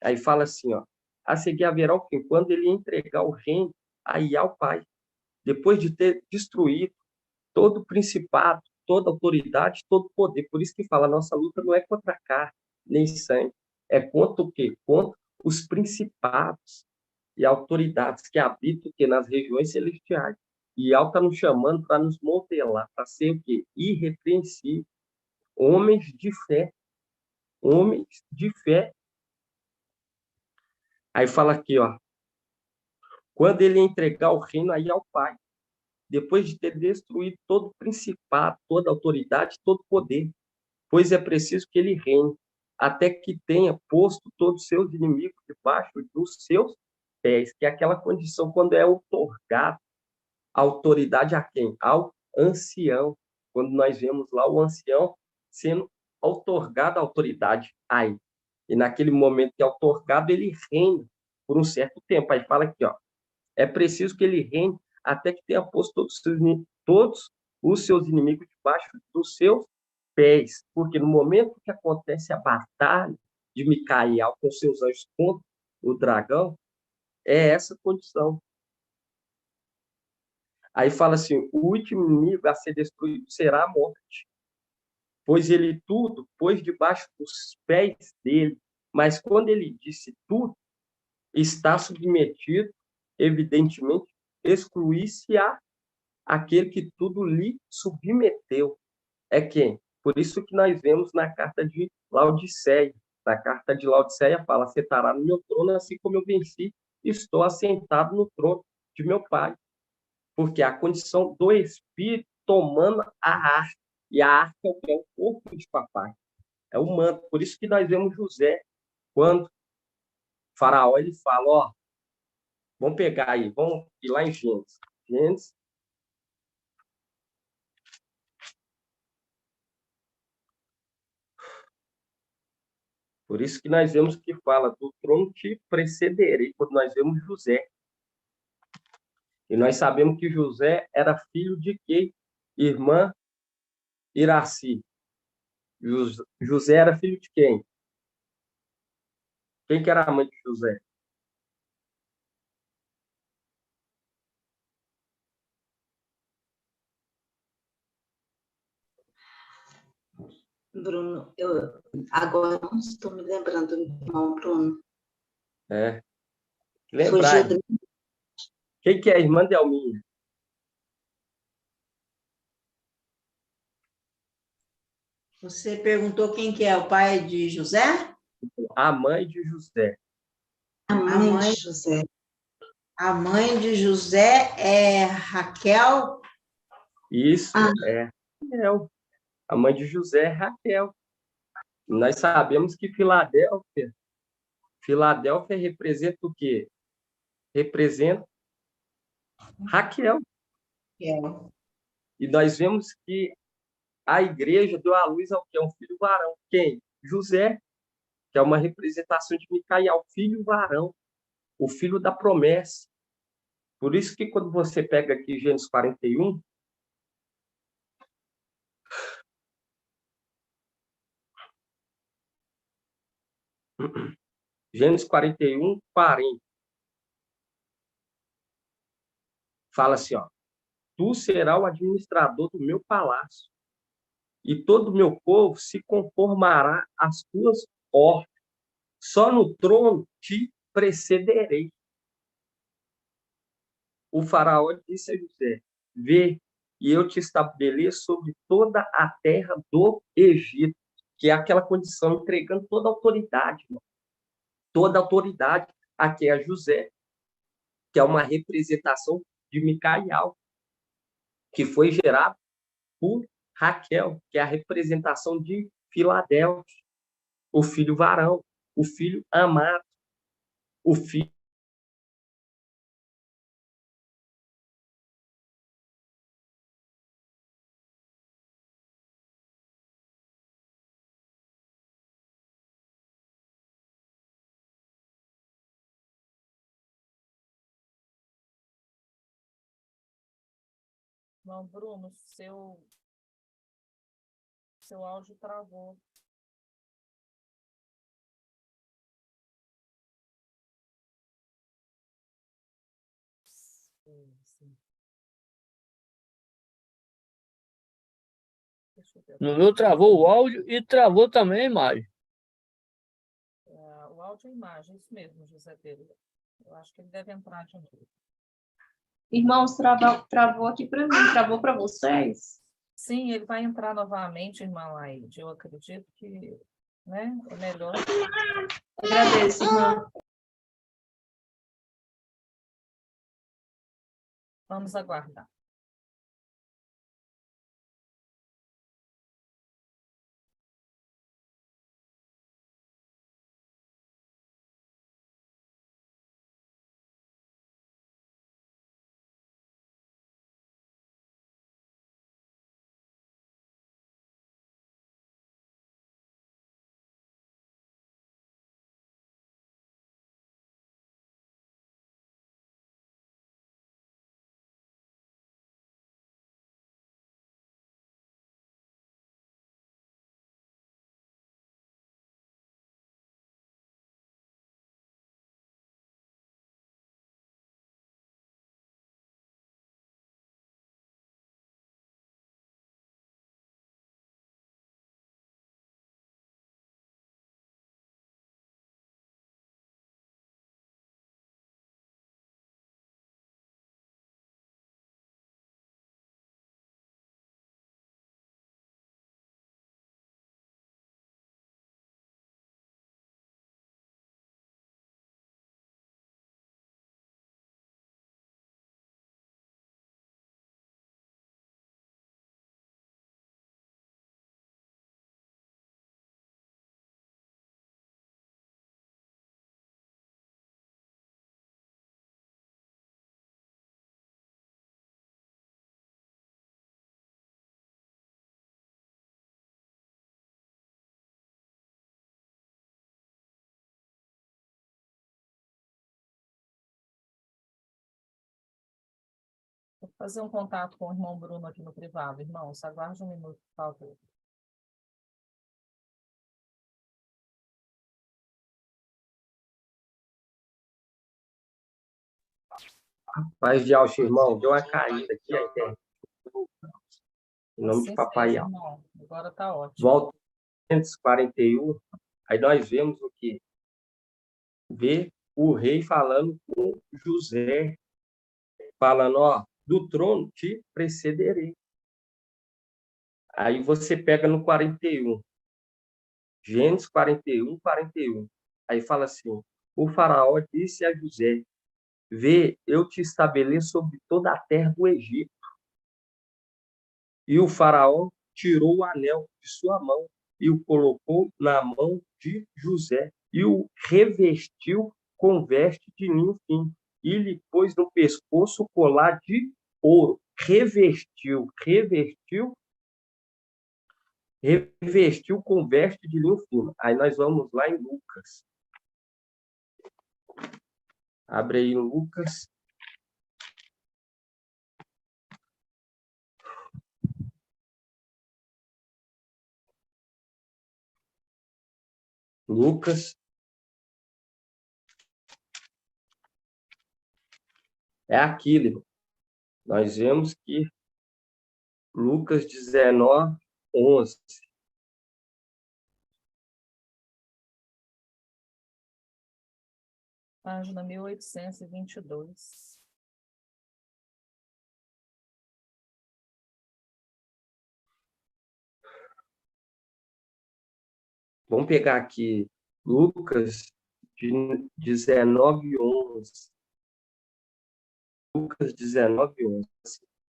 Aí fala assim, ó, a seguir haverá o fim, quando ele entregar o reino a Iá, Pai, depois de ter destruído todo principado, toda autoridade, todo poder. Por isso que fala, nossa luta não é contra a carne, nem sangue. É contra o quê? Contra os principados e autoridades que habitam o quê? Nas regiões celestiais. E Al está nos chamando para nos modelar, para ser o quê? Irrepreensível. Homens de fé. Homens de fé. Aí fala aqui, ó. Quando ele entregar o reino aí ao Pai, depois de ter destruído todo principado, toda autoridade, todo poder, pois é preciso que ele reine, até que tenha posto todos os seus inimigos debaixo dos seus pés, que é aquela condição quando é otorgado a autoridade a quem? Ao ancião. Quando nós vemos lá o ancião sendo otorgado a autoridade a ele. E naquele momento que é otorgado, ele reina por um certo tempo. Aí fala aqui, ó, é preciso que ele reine até que tenha posto todos os seus inimigos debaixo dos seus pés. Porque no momento que acontece a batalha de Micael com seus anjos contra o dragão, é essa condição. Aí fala assim, o último inimigo a ser destruído será a morte, pois ele tudo pôs debaixo dos pés dele. Mas quando ele disse tudo, está submetido, evidentemente, excluir-se-á aquele que tudo lhe submeteu. É quem? Por isso que nós vemos na carta de Laodiceia. Na carta de Laodiceia fala, sentará no meu trono, assim como eu venci, estou assentado no trono de meu Pai. Porque a condição do Espírito tomando a arca, e a arca é o corpo de papai, é o manto. Por isso que nós vemos José, quando Faraó ele fala, ó, vamos pegar aí, vamos ir lá em Gênesis. Gênesis. Por isso que nós vemos que fala, do trono te precederei, quando nós vemos José. E nós sabemos que José era filho de quem? Irmã Iraci. José era filho de quem? Quem que era a mãe de José? Bruno, eu agora não estou me lembrando do irmão Bruno. É. Lembrar. Quem que é a irmã de Elminha? Você perguntou quem que é o pai de José? A mãe de José. A mãe de José. A mãe de José é Raquel? Isso, é Raquel. A mãe de José é Raquel. Nós sabemos que Filadélfia representa o quê? Representa Raquel. E nós vemos que a igreja deu à luz ao quê? Um filho varão. Quem? José, que é uma representação de Micael, filho varão, o filho da promessa. Por isso que quando você pega aqui Gênesis 41, Gênesis 41, 40, fala assim, ó, tu serás o administrador do meu palácio, e todo o meu povo se conformará às tuas ordens. Só no trono te precederei. O faraó disse a José, vê, e eu te estabeleço sobre toda a terra do Egito, que é aquela condição, entregando toda a autoridade, irmão. Toda a autoridade aqui é José, que é uma representação de Micael, que foi gerado por Raquel, que é a representação de Filadélfia, o filho varão, o filho amado, o filho. Não, Bruno, seu áudio travou. Sim. Deixa eu ver. No meu travou o áudio e travou também a imagem. O áudio e a imagem, isso mesmo, José Pedro. Eu acho que ele deve entrar de novo. Irmãos, travou aqui para mim, travou para vocês? Sim, ele vai entrar novamente, irmã Laide. Eu acredito que, né, é melhor. Agradeço, irmã. Vamos aguardar. Vou fazer um contato com o irmão Bruno aqui no privado. Irmãos, aguarde um minuto, por favor. Paz de alto, irmão. Deu uma caída aqui, a internet. Em nome de Assim Papai seja, Alto. irmão. Agora está ótimo. Volta 141. Aí nós vemos o quê? Vê o rei falando com José, falando, ó, do trono te precederei. Aí você pega no 41. Gênesis 41, 41. Aí fala assim, o faraó disse a José, vê, eu te estabeleço sobre toda a terra do Egito. E o faraó tirou o anel de sua mão e o colocou na mão de José e o revestiu com veste de linho fino e lhe pôs no pescoço o colar de ouro. Revestiu com veste de linho fino. Aí nós vamos lá em Lucas. Abre aí em Lucas. Lucas. É aquilo, irmão. Nós vemos que Lucas 19, 11. Página 1822. Vamos pegar aqui Lucas 19, 11. Lucas 19, 11.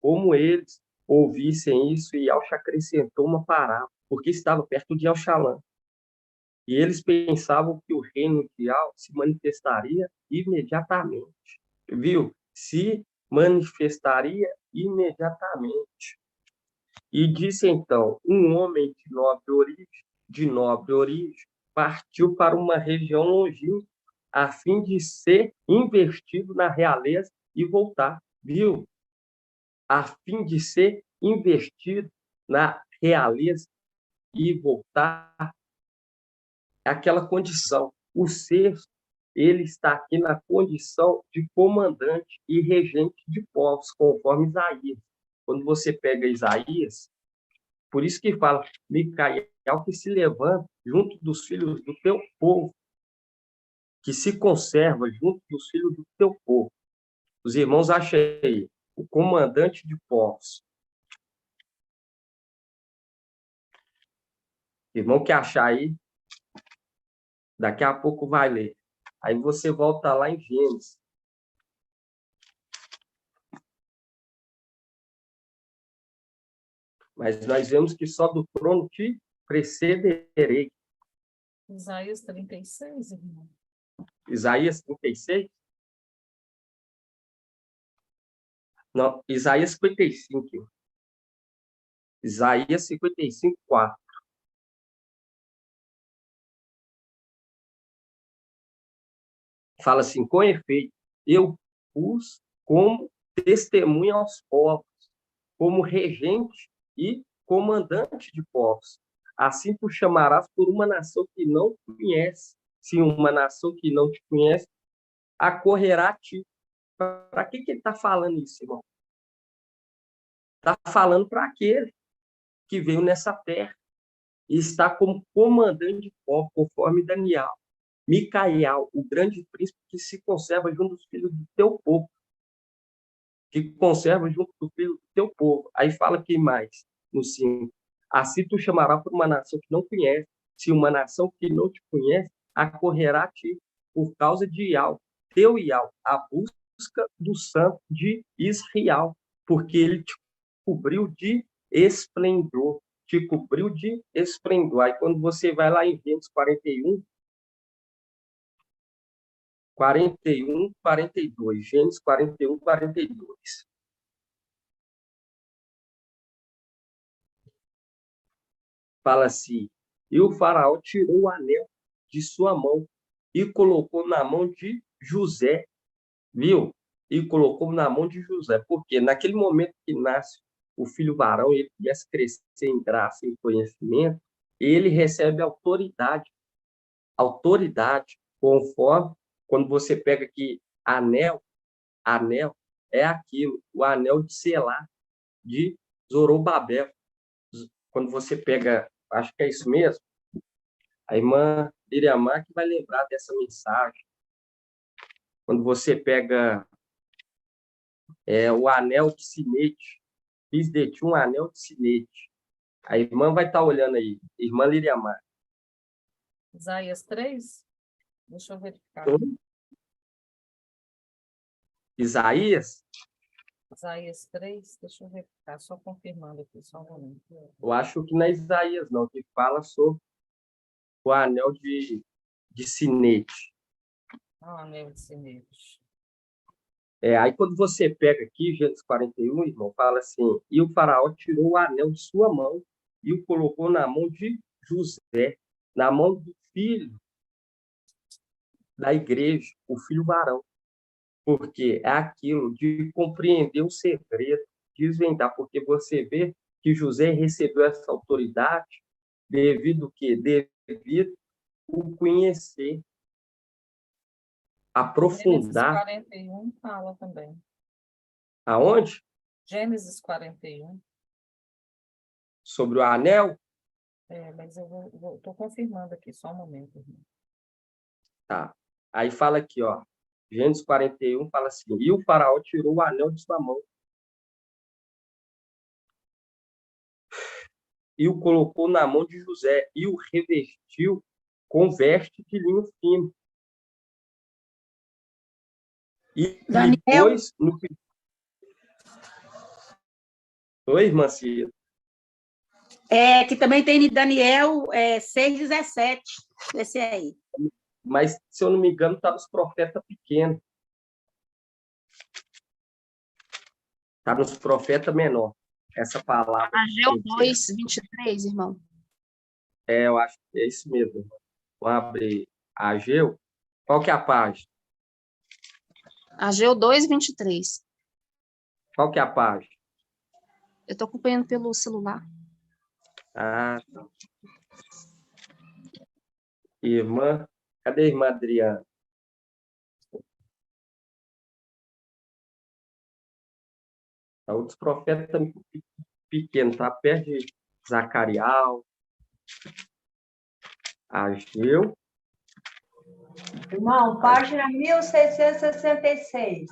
Como eles ouvissem isso, e Yahshua acrescentou uma parábola, porque estava perto de Alxalã. E eles pensavam que o reino de Yahweh se manifestaria imediatamente. Viu? Se manifestaria imediatamente. E disse então: um homem de nobre origem, partiu para uma região longínqua, a fim de ser investido na realeza e voltar. Viu? A fim de ser investido na realeza e voltar. Aquela condição. O sexto, ele está aqui na condição de comandante e regente de povos, conforme Isaías. Quando você pega Isaías, por isso que fala, Micael, que se levanta junto dos filhos do teu povo, que se conserva junto dos filhos do teu povo. Os irmãos acham aí, o comandante de povos. Irmão que achar aí, daqui a pouco vai ler. Aí você volta lá em Gênesis. Mas nós vemos que só do trono te precederei. Isaías 36, irmão. Isaías 36? Não, Isaías 55. Isaías 55, 4. Fala assim: com efeito, eu pus como testemunha aos povos, como regente e comandante de povos. Assim tu chamarás por uma nação que não conhece. Se uma nação que não te conhece acorrerá a ti. Para que ele está falando isso, irmão? Está falando para aquele que veio nessa terra e está como comandante de povo, conforme Daniel. Micael, o grande príncipe que se conserva junto dos filhos do teu povo. Que conserva junto do filho do teu povo. Aí fala que mais, no 5. Assim tu chamarás por uma nação que não conhece. Se uma nação que não te conhece, acorrerá a ti, por causa de Iau, teu Iau, a busca do santo de Israel, porque ele te cobriu de esplendor. Te cobriu de esplendor. Aí quando você vai lá em Gênesis 41, 42. Gênesis 41, 42. Fala assim: e o faraó tirou o anel de sua mão e colocou na mão de José, viu? E colocou na mão de José, porque naquele momento que nasce o filho varão, ele começa a crescer em graça e em conhecimento, ele recebe autoridade, conforme quando você pega aqui anel é aquilo, o anel de Selá, de Zorobabel. Quando você pega, acho que é isso mesmo, a irmã Iriamar que vai lembrar dessa mensagem. Quando você pega o anel de sinete, fiz de ti um anel de sinete. A irmã vai estar olhando aí, irmã Liriamar. Isaías 3? Deixa eu verificar. Isaías? Isaías 3, deixa eu verificar, só confirmando aqui, só um momento. Eu acho que não é Isaías, não, que fala sobre o anel de sinete. Ah, anel de sinete. Aí quando você pega aqui, Gênesis 41, irmão, fala assim: e o faraó tirou o anel de sua mão e o colocou na mão de José, na mão do filho da igreja, o filho varão. Porque é aquilo de compreender o segredo, desvendar, porque você vê que José recebeu essa autoridade devido que devido o conhecer, aprofundar. Gênesis 41 fala também. Aonde? Gênesis 41. Sobre o anel? Mas eu estou confirmando aqui, só um momento. Tá. Aí fala aqui, ó. Gênesis 41 fala assim: e o faraó tirou o anel de sua mão e o colocou na mão de José e o revestiu com veste de linho fino. E Daniel, depois, Oi, irmã Cida. Que também tem em Daniel 6,17, esse aí. Mas, se eu não me engano, está nos profetas pequenos. Está nos profetas menor. Essa palavra. Ageu 2:23, irmão. Eu acho que é isso mesmo. Irmão. Vamos abrir Ageu. Qual que é a página? Ageu 2:23. Qual que é a página? Eu estou acompanhando pelo celular. Ah, tá. Irmã, cadê a irmã Adriana? Tá, outros profetas também pequenos, tá? Perto de Zacarial, Ageu. Irmão, página 1666.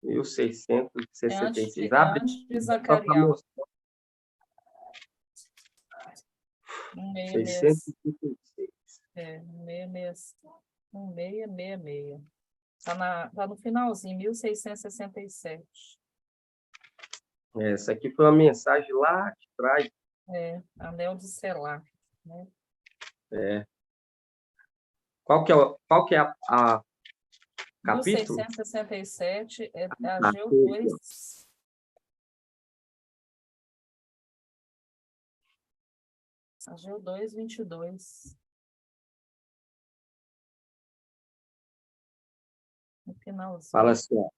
1666. É Abre antes de só para Zacarias. mostrar. 666. 1666. Tá no finalzinho, 1667. Essa aqui foi uma mensagem lá de trás. Anel de Selá. Né? Qual que é a capítulo? 1667 é Ah, Ageu 2. Ageu 2:22. No finalzinho. Fala assim, ó.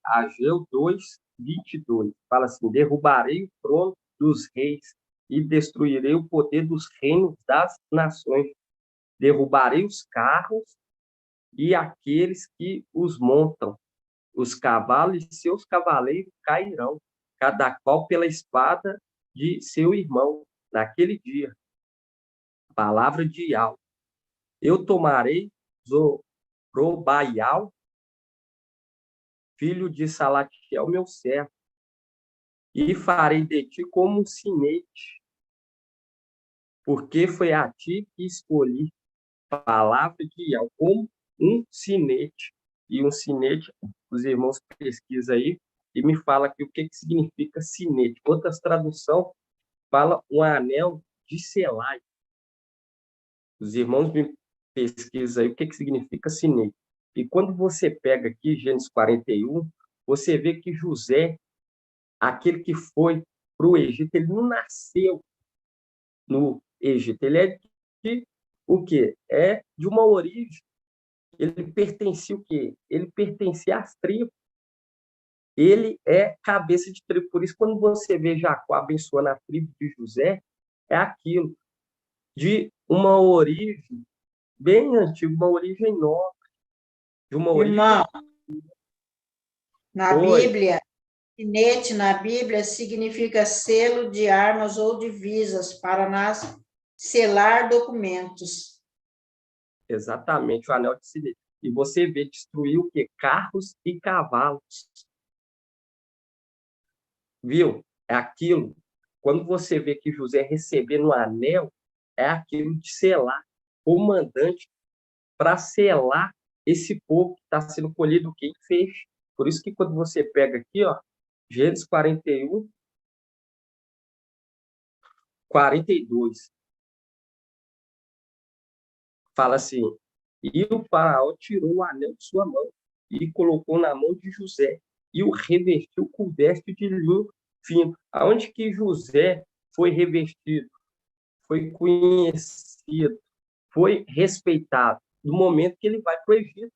Ageu 2:22. Fala assim: derrubarei o trono dos reis e destruirei o poder dos reinos das nações. Derrubarei os carros e aqueles que os montam. Os cavalos e seus cavaleiros cairão, cada qual pela espada de seu irmão, naquele dia. Palavra de Yahweh. Eu tomarei Zorobaial, filho de Salatiel, meu servo, e farei de ti como um sinete, porque foi a ti que escolhi. Palavra de Yahweh, como um sinete. E um sinete, os irmãos pesquisam aí e me fala aqui o que significa sinete. Outras traduções fala um anel de selai. Os irmãos me pesquisam aí o que significa sinete. E quando você pega aqui Gênesis 41, você vê que José, aquele que foi para o Egito, ele não nasceu no Egito. Ele é de o quê? É de uma origem. Ele pertencia o quê? Ele pertencia às tribos. Ele é cabeça de tribo. Por isso, quando você vê Jacó abençoando a tribo de José, é aquilo de uma origem bem antiga, uma origem nova, de uma origem... Irmão, na Oi. Bíblia, sinete na Bíblia significa selo de armas ou divisas para selar documentos. Exatamente, o anel de sinete. E você vê destruir o quê? Carros e cavalos. Viu? É aquilo. Quando você vê que José recebendo o anel, é aquilo de selar, comandante, para selar esse povo que está sendo colhido, quem fez. Por isso que quando você pega aqui, ó, Gênesis 41, 42, fala assim: e o faraó tirou o anel de sua mão e colocou na mão de José e o revestiu com veste de linho fino. Aonde que José foi revestido? Foi conhecido, foi respeitado no momento que ele vai para o Egito.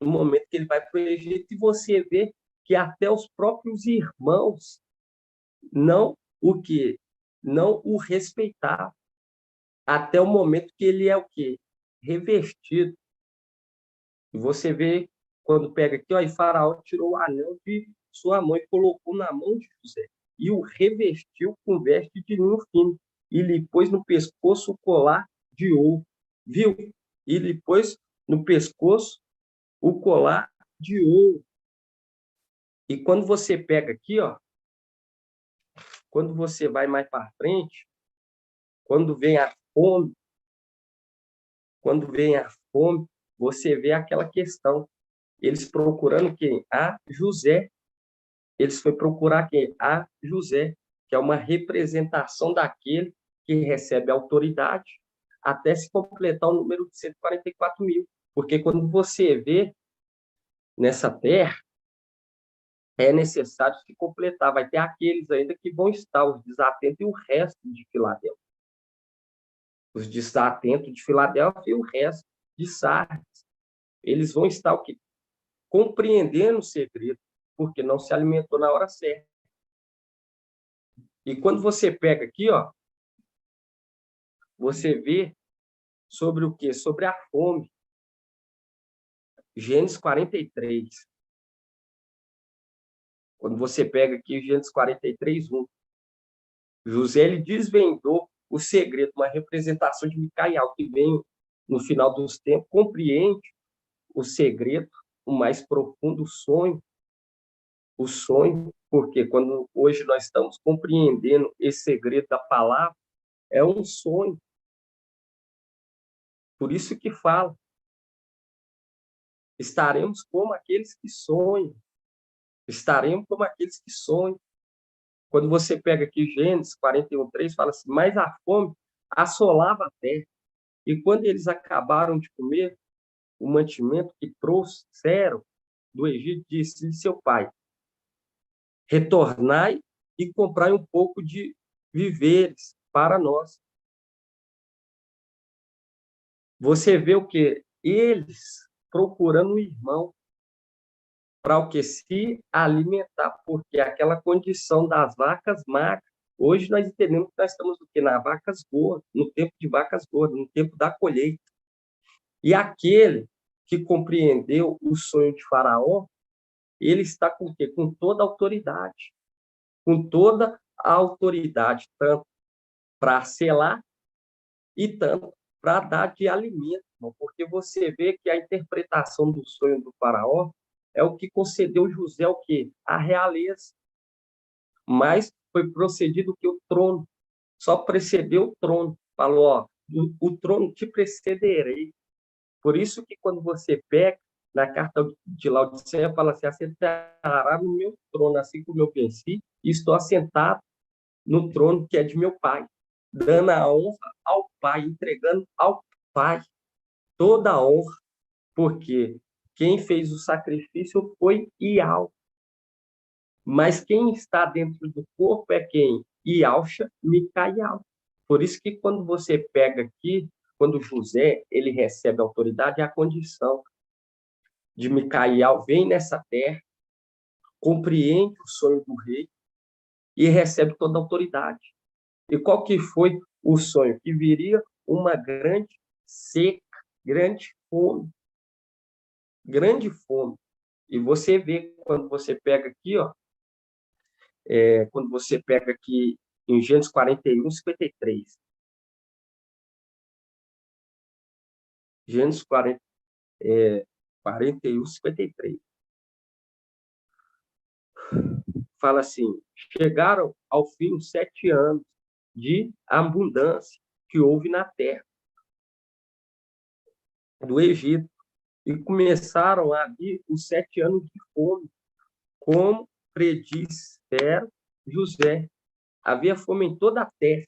No momento que ele vai para o Egito, e você vê que até os próprios irmãos não o respeitavam. Até o momento que ele é o quê? Revestido. E você vê, quando pega aqui, ó, e Faraó tirou o anel de sua mão e colocou na mão de José, e o revestiu com veste de linho fino, e lhe pôs no pescoço o colar de ouro. Viu? E lhe pôs no pescoço o colar de ouro. E quando você pega aqui, ó, quando você vai mais para frente, quando vem a fome, você vê aquela questão. Eles procurando quem? A José. Eles foram procurar quem? A José, que é uma representação daquele que recebe autoridade até se completar o número de 144 mil. Porque quando você vê nessa terra, é necessário se completar. Vai ter aqueles ainda que vão estar, os desatentos e o resto de Filadélfia. Os desatentos de Filadélfia e o resto de Sardes. Eles vão estar o quê? Compreendendo o segredo, porque não se alimentou na hora certa. E quando você pega aqui, ó, você vê sobre o quê? Sobre a fome. Gênesis 43. Quando você pega aqui Gênesis 43, 1. José ele desvendou o segredo, uma representação de Micael, que vem no final dos tempos, compreende o segredo, o mais profundo sonho. O sonho, porque quando hoje nós estamos compreendendo esse segredo da palavra, é um sonho. Por isso que fala, estaremos como aqueles que sonham. Estaremos como aqueles que sonham. Quando você pega aqui Gênesis 41, 3, fala assim, mas a fome assolava a terra. E quando eles acabaram de comer, o mantimento que trouxeram do Egito, disse-lhe seu pai, retornai e comprai um pouco de víveres para nós. Você vê o quê? Eles procurando um irmão para o que? Se alimentar, porque aquela condição das vacas magras, hoje nós entendemos que nós estamos o quê? Nas vacas gordas, no tempo de vacas gordas, no tempo da colheita. E aquele que compreendeu o sonho de Faraó, ele está com o quê? Com toda a autoridade. Com toda a autoridade, tanto para selar e tanto para dar de alimento. Porque você vê que a interpretação do sonho do Faraó é o que concedeu José o quê? A realeza. Mas foi procedido que o trono. Só precedeu o trono. Falou, ó, o trono te precederei. Por isso que quando você pega na carta de Laodiceia, fala assim, assentará no meu trono, assim como eu venci, e estou assentado no trono que é de meu pai, dando a honra ao pai, entregando ao pai toda a honra, porque quem fez o sacrifício foi Ial. Mas quem está dentro do corpo é quem? Ialcha, Micael. Por isso que quando você pega aqui, quando José ele recebe a autoridade, é a condição de Micael vem nessa terra, compreende o sonho do rei e recebe toda a autoridade. E qual que foi o sonho? Que viria uma grande seca, grande fome. Grande fome. E você vê, quando você pega aqui, ó, quando você pega aqui em Gênesis 41, 53. Gênesis 41, 53. Fala assim, chegaram ao fim os 7 anos de abundância que houve na terra do Egito e começaram a vir os 7 anos de fome, como predisseram José. Havia fome em toda a terra,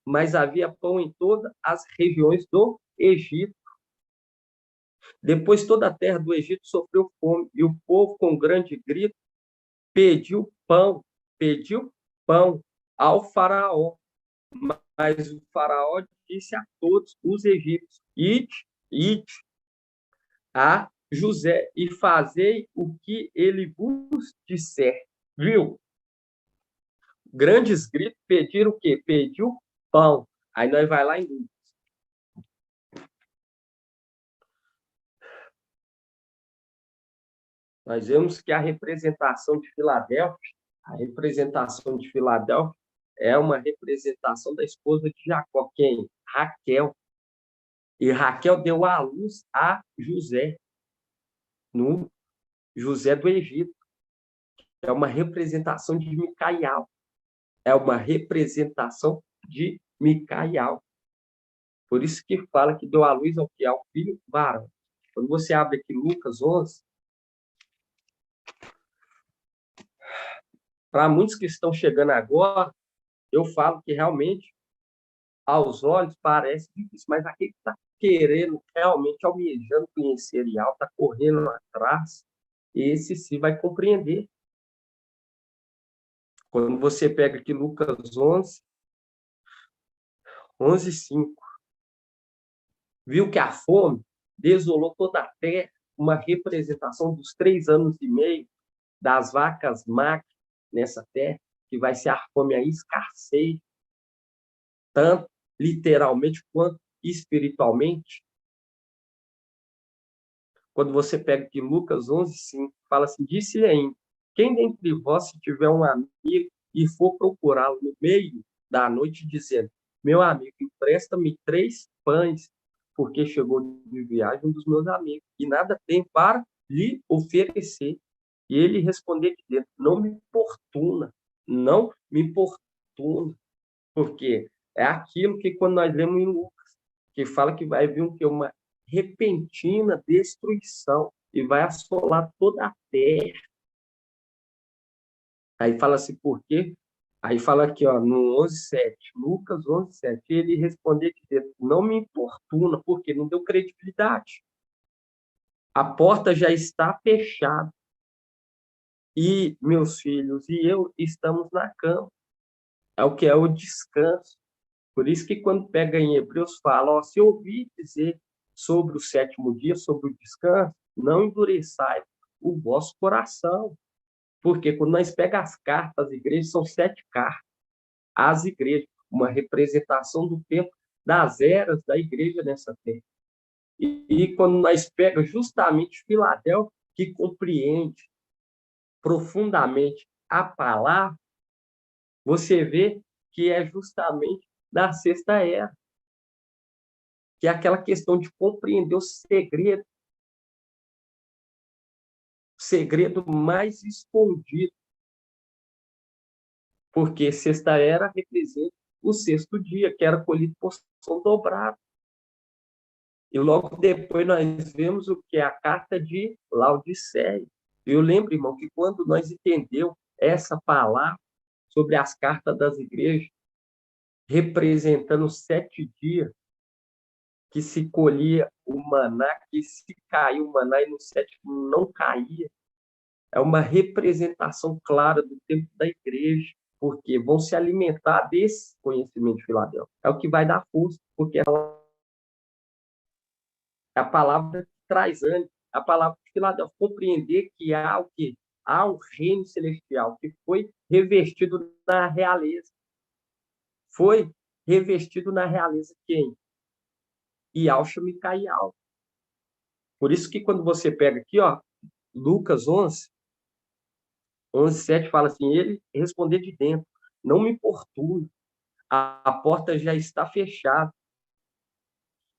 mas havia pão em todas as regiões do Egito. Depois toda a terra do Egito sofreu fome, e o povo, com grande grito, pediu pão ao faraó. Mas o faraó disse a todos os egípcios, ide a José e fazei o que ele vos disser. Viu? Grandes gritos pediram o quê? Pediu pão. Aí nós vai lá em Lucas. Nós vemos que a representação de Filadélfia é uma representação da esposa de Jacó, quem? Raquel. E Raquel deu à luz a José, no José do Egito. É uma representação de Micael. É uma representação de Micael. Por isso que fala que deu à luz ao que? Ao filho varão. Quando você abre aqui Lucas 11, Para muitos que estão chegando agora, eu falo que realmente, aos olhos, parece difícil, mas aquele que está querendo, realmente almejando conhecer e está correndo atrás, esse sim vai compreender. Quando você pega aqui Lucas 11:5, viu que a fome desolou toda a terra, uma representação dos 3 anos e meio das vacas magras nessa terra, que vai ser a fome a escasseia, tanto literalmente quanto espiritualmente. Quando você pega aqui Lucas 11:5, fala assim, disse-lhe ainda, quem dentre vós, se tiver um amigo e for procurá-lo no meio da noite, dizendo, meu amigo, empresta-me 3 pães, porque chegou de viagem um dos meus amigos, e nada tem para lhe oferecer. E ele respondeu de dentro, não me importuna, não me importuna, porque é aquilo que quando nós lemos em Lucas, que fala que vai vir uma repentina destruição e vai assolar toda a terra. Aí fala assim, por quê? Aí fala aqui, ó, no 11:7, Lucas 11:7, ele respondeu que não me importuna, porque não deu credibilidade. A porta já está fechada. E meus filhos e eu estamos na cama. É o que é o descanso. Por isso que quando pega em Hebreus fala, ó, se ouvir dizer sobre o 7º dia, sobre o descanso, não endureçai o vosso coração. Porque quando nós pegamos as cartas às igrejas, são 7 cartas. As igrejas, uma representação do tempo das eras da igreja nessa terra. E quando nós pegamos justamente Filadélfia, que compreende profundamente a palavra, você vê que é justamente da 6ª era, que é aquela questão de compreender o segredo mais escondido, porque 6ª era representa o 6º dia, que era colhido porção dobrada. E logo depois nós vemos o que é a carta de Laodiceia. Eu lembro, irmão, que quando nós entendemos essa palavra sobre as cartas das igrejas, representando 7 dias, que se colhia o maná, que se caiu o maná e no 7º não caía. É uma representação clara do tempo da igreja, porque vão se alimentar desse conhecimento de Filadélfia. É o que vai dar força, porque a palavra que traz ânimo, a palavra de Filadélfia, compreender que há o quê? Há um reino celestial que foi revestido na realeza. Foi revestido na realeza quem? Ialcha Micaial. Por isso que quando você pega aqui, ó, Lucas 11:7 fala assim, ele respondeu de dentro, não me importune, a porta já está fechada,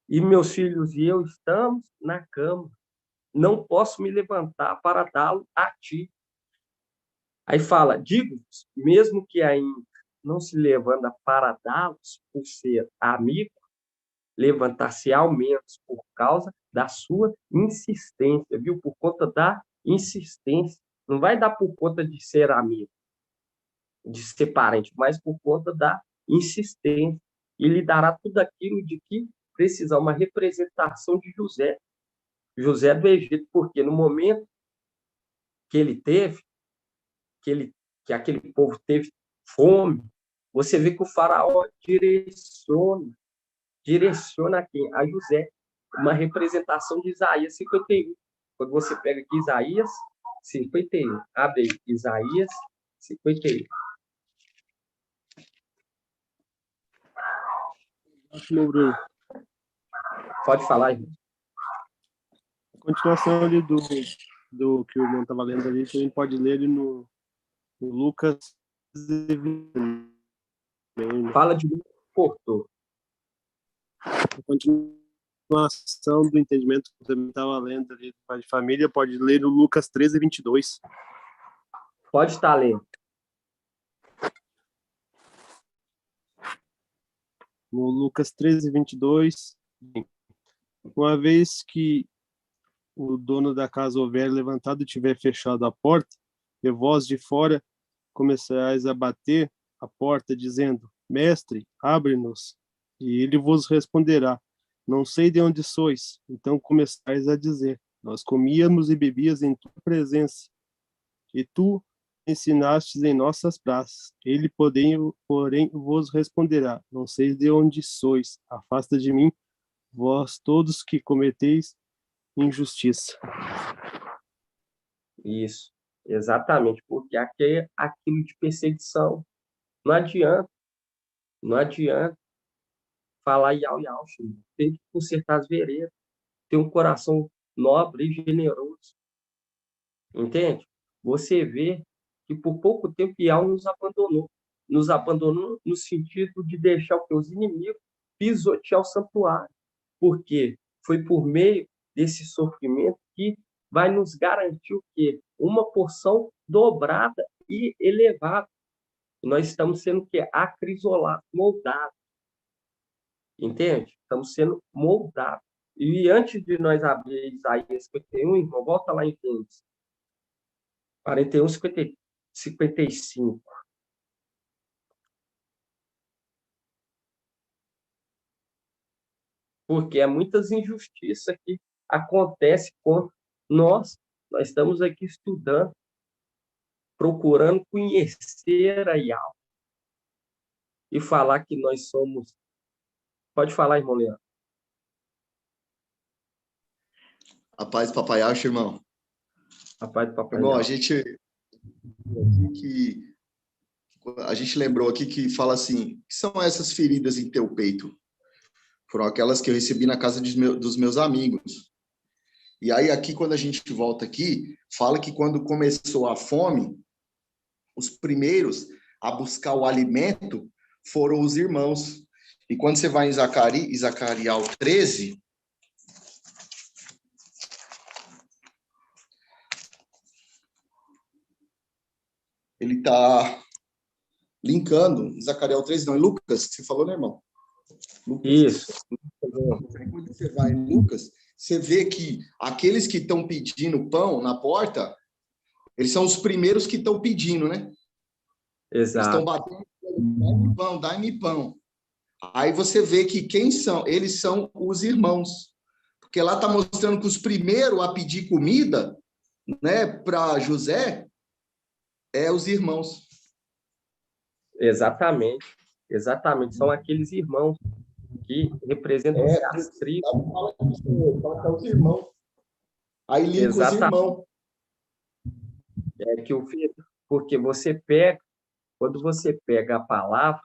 e meus filhos e eu estamos na cama, não posso me levantar para dá-lo a ti. Aí fala, digo-vos, mesmo que ainda não se levanta para dá-los por ser amigo, levantar-se ao menos por causa da sua insistência, viu? Por conta da insistência. Não vai dar por conta de ser amigo, de ser parente, mas por conta da insistência. E lhe dará tudo aquilo de que precisar, uma representação de José. José do Egito, porque no momento que ele teve, que aquele povo teve fome, você vê que o faraó direciona a quem? A José, uma representação de Isaías 51. Quando você pega aqui Isaías 51, abre aí, Isaías 51. Meu Bruno. Pode falar, irmão. Continuação ali do que o irmão estava lendo ali, a gente pode ler ele no Lucas. Fala de cortou. A continuação do entendimento que eu também estava lendo ali do pai de família, pode ler o Lucas 13:22. Pode estar lendo. No Lucas 13:22, uma vez que o dono da casa houver levantado e tiver fechado a porta, e vós de fora começareis a bater a porta, dizendo: Mestre, abre-nos. E ele vos responderá: Não sei de onde sois. Então começais a dizer: Nós comíamos e bebíamos em tua presença, e tu ensinastes em nossas praças. Ele, porém, vos responderá: Não sei de onde sois. Afasta de mim, vós todos que cometeis injustiça. Isso, exatamente, porque aqui é aquilo de perseguição. Não adianta falar iau, iau, filho. Tem que consertar as veredas, ter um coração nobre e generoso. Entende? Você vê que por pouco tempo Iau nos abandonou. Nos abandonou no sentido de deixar os inimigos pisotear o santuário. Porque foi por meio desse sofrimento que vai nos garantir o quê? Uma porção dobrada e elevada. Nós estamos sendo o quê? Acrisolados, moldados. Entende? Estamos sendo moldados. E antes de nós abrir Isaías 51, irmão, volta lá em Gênesis 41, 55. Porque é muitas injustiças que acontecem com nós. Nós estamos aqui estudando, procurando conhecer a Iau e falar que nós somos. Pode falar, irmão Leandro. A paz do Papai Acho, irmão. A paz do Papai Irmão, Iau. a gente lembrou aqui que fala assim: que são essas feridas em teu peito? Foram aquelas que eu recebi na casa dos meus amigos. E aí, aqui, quando a gente volta aqui, fala que quando começou a fome, os primeiros a buscar o alimento foram os irmãos. E quando você vai em Zacarias 13, ele está linkando, Zacarias 13, não, em Lucas, que você falou, né, irmão? Lucas. Isso. Quando você vai em Lucas, você vê que aqueles que estão pedindo pão na porta, eles são os primeiros que estão pedindo, né? Eles estão Exato. batendo, dá-me pão, dá-me pão. Aí você vê que quem são? Eles são os irmãos. Porque lá está mostrando que os primeiros a pedir comida, né, para José, é os irmãos. Exatamente. Exatamente. São aqueles irmãos que representam as tribos. Fala que é os irmãos. Aí linka os irmãos. É que o filho, porque você pega, quando você pega a palavra,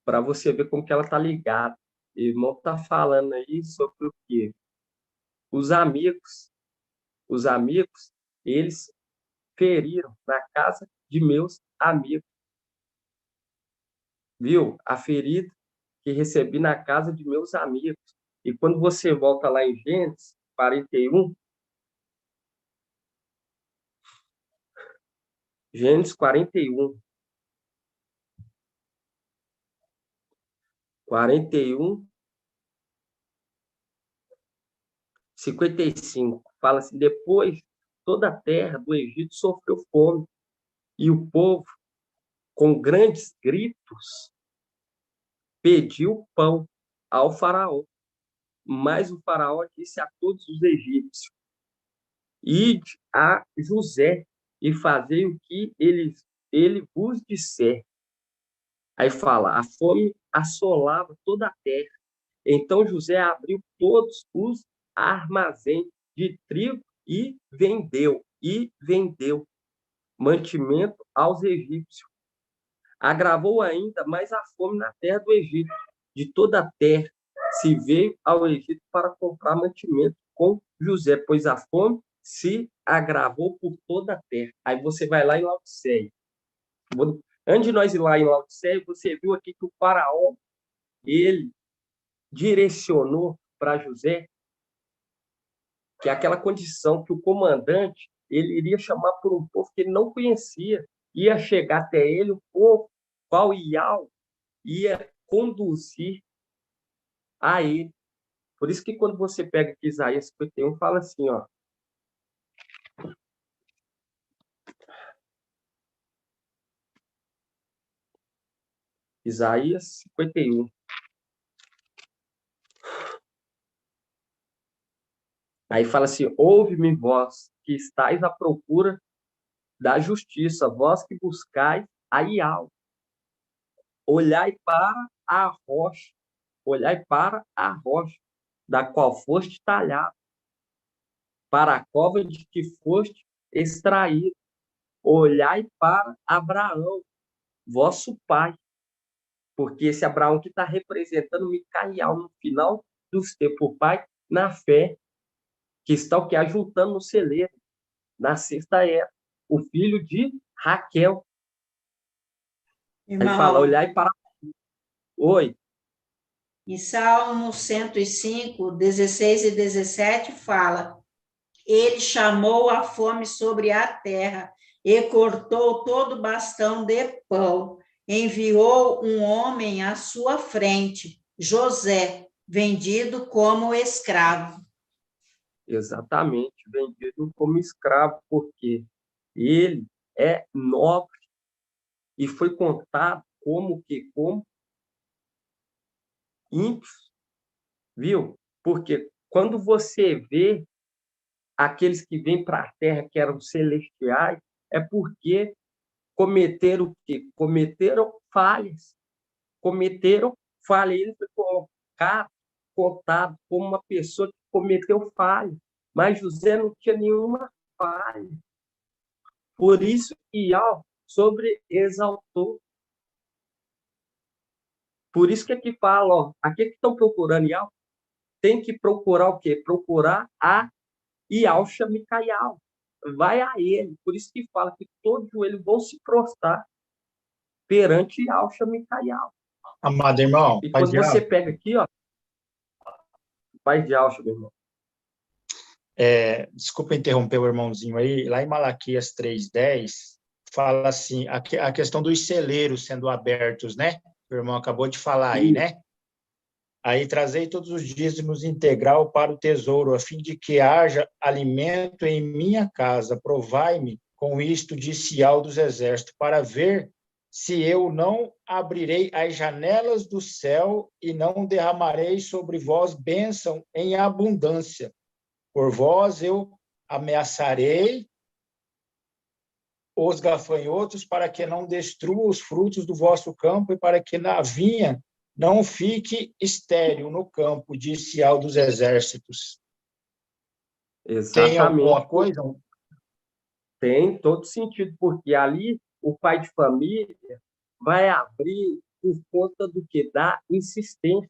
para você ver como que ela está ligada. O irmão está falando aí sobre o quê? Os amigos, eles feriram na casa de meus amigos. Viu? A ferida que recebi na casa de meus amigos. E quando você volta lá em Gênesis 41, Gênesis 41, 55, fala assim: depois toda a terra do Egito sofreu fome, e o povo, com grandes gritos, pediu pão ao faraó. Mas o faraó disse a todos os egípcios: ide a José e fazei o que ele vos disser. Aí fala: a fome assolava toda a terra. Então José abriu todos os armazéns de trigo e vendeu mantimento aos egípcios. Agravou ainda mais a fome na terra do Egito. De toda a terra se veio ao Egito para comprar mantimento com José, pois a fome se agravou por toda a terra. Aí você vai lá em Laodiceia. Antes de nós ir lá em Laodiceia, você viu aqui que o faraó, ele direcionou para José que aquela condição que o comandante ele iria chamar por um povo que ele não conhecia, ia chegar até ele um povo qual Iau ia conduzir a ele. Por isso que quando você pega aqui Isaías 51, fala assim, ó. Isaías 51. Aí fala assim, ouve-me vós, que estáis à procura da justiça, vós que buscais a Ial. Olhai para a rocha, olhai para a rocha, da qual foste talhado, para a cova de que foste extraído. Olhai para Abraão, vosso pai, porque esse Abraão que está representando Micael no final dos tempos, o pai na fé, que está o que? Ajuntando no celeiro, na sexta era, o filho de Raquel. Ele fala, Irmão, olhai para... Oi. em Salmo 105, 16 e 17, fala: Ele chamou a fome sobre a terra e cortou todo o bastão de pão. Enviou um homem à sua frente, José, vendido como escravo. Exatamente, vendido como escravo, porque ele é nobre e foi contado como ímpios, viu? Porque quando você vê aqueles que vêm para a terra, que eram celestiais, é porque cometeram o quê? Cometeram falhas. Ele foi contado como uma pessoa que cometeu falha. Mas José não tinha nenhuma falha. Por isso que sobreexaltou. Por isso que aqui fala, ó, aqui que estão procurando Ial, tem que procurar o quê? Procurar a Ialcha Micael. Vai a ele. Por isso que fala que todos eles vão se prostrar perante Ialcha Micael. Amado irmão, E pai quando de você Alcha, pega aqui, ó, pai de Ialcha, meu irmão. desculpa interromper o irmãozinho aí, lá em Malaquias 3:10, fala assim, a questão dos celeiros sendo abertos, né? O irmão acabou de falar aí, né? Aí trazei todos os dízimos integral para o tesouro, a fim de que haja alimento em minha casa. Provai-me com isto, disse Ial dos exércitos, para ver se eu não abrirei as janelas do céu e não derramarei sobre vós bênção em abundância. Por vós eu ameaçarei os gafanhotos para que não destrua os frutos do vosso campo e para que na vinha não fique estéril no campo, disse Ial dos exércitos. Exatamente. Tem alguma coisa? Tem todo sentido, porque ali o pai de família vai abrir por conta do que? Da insistência.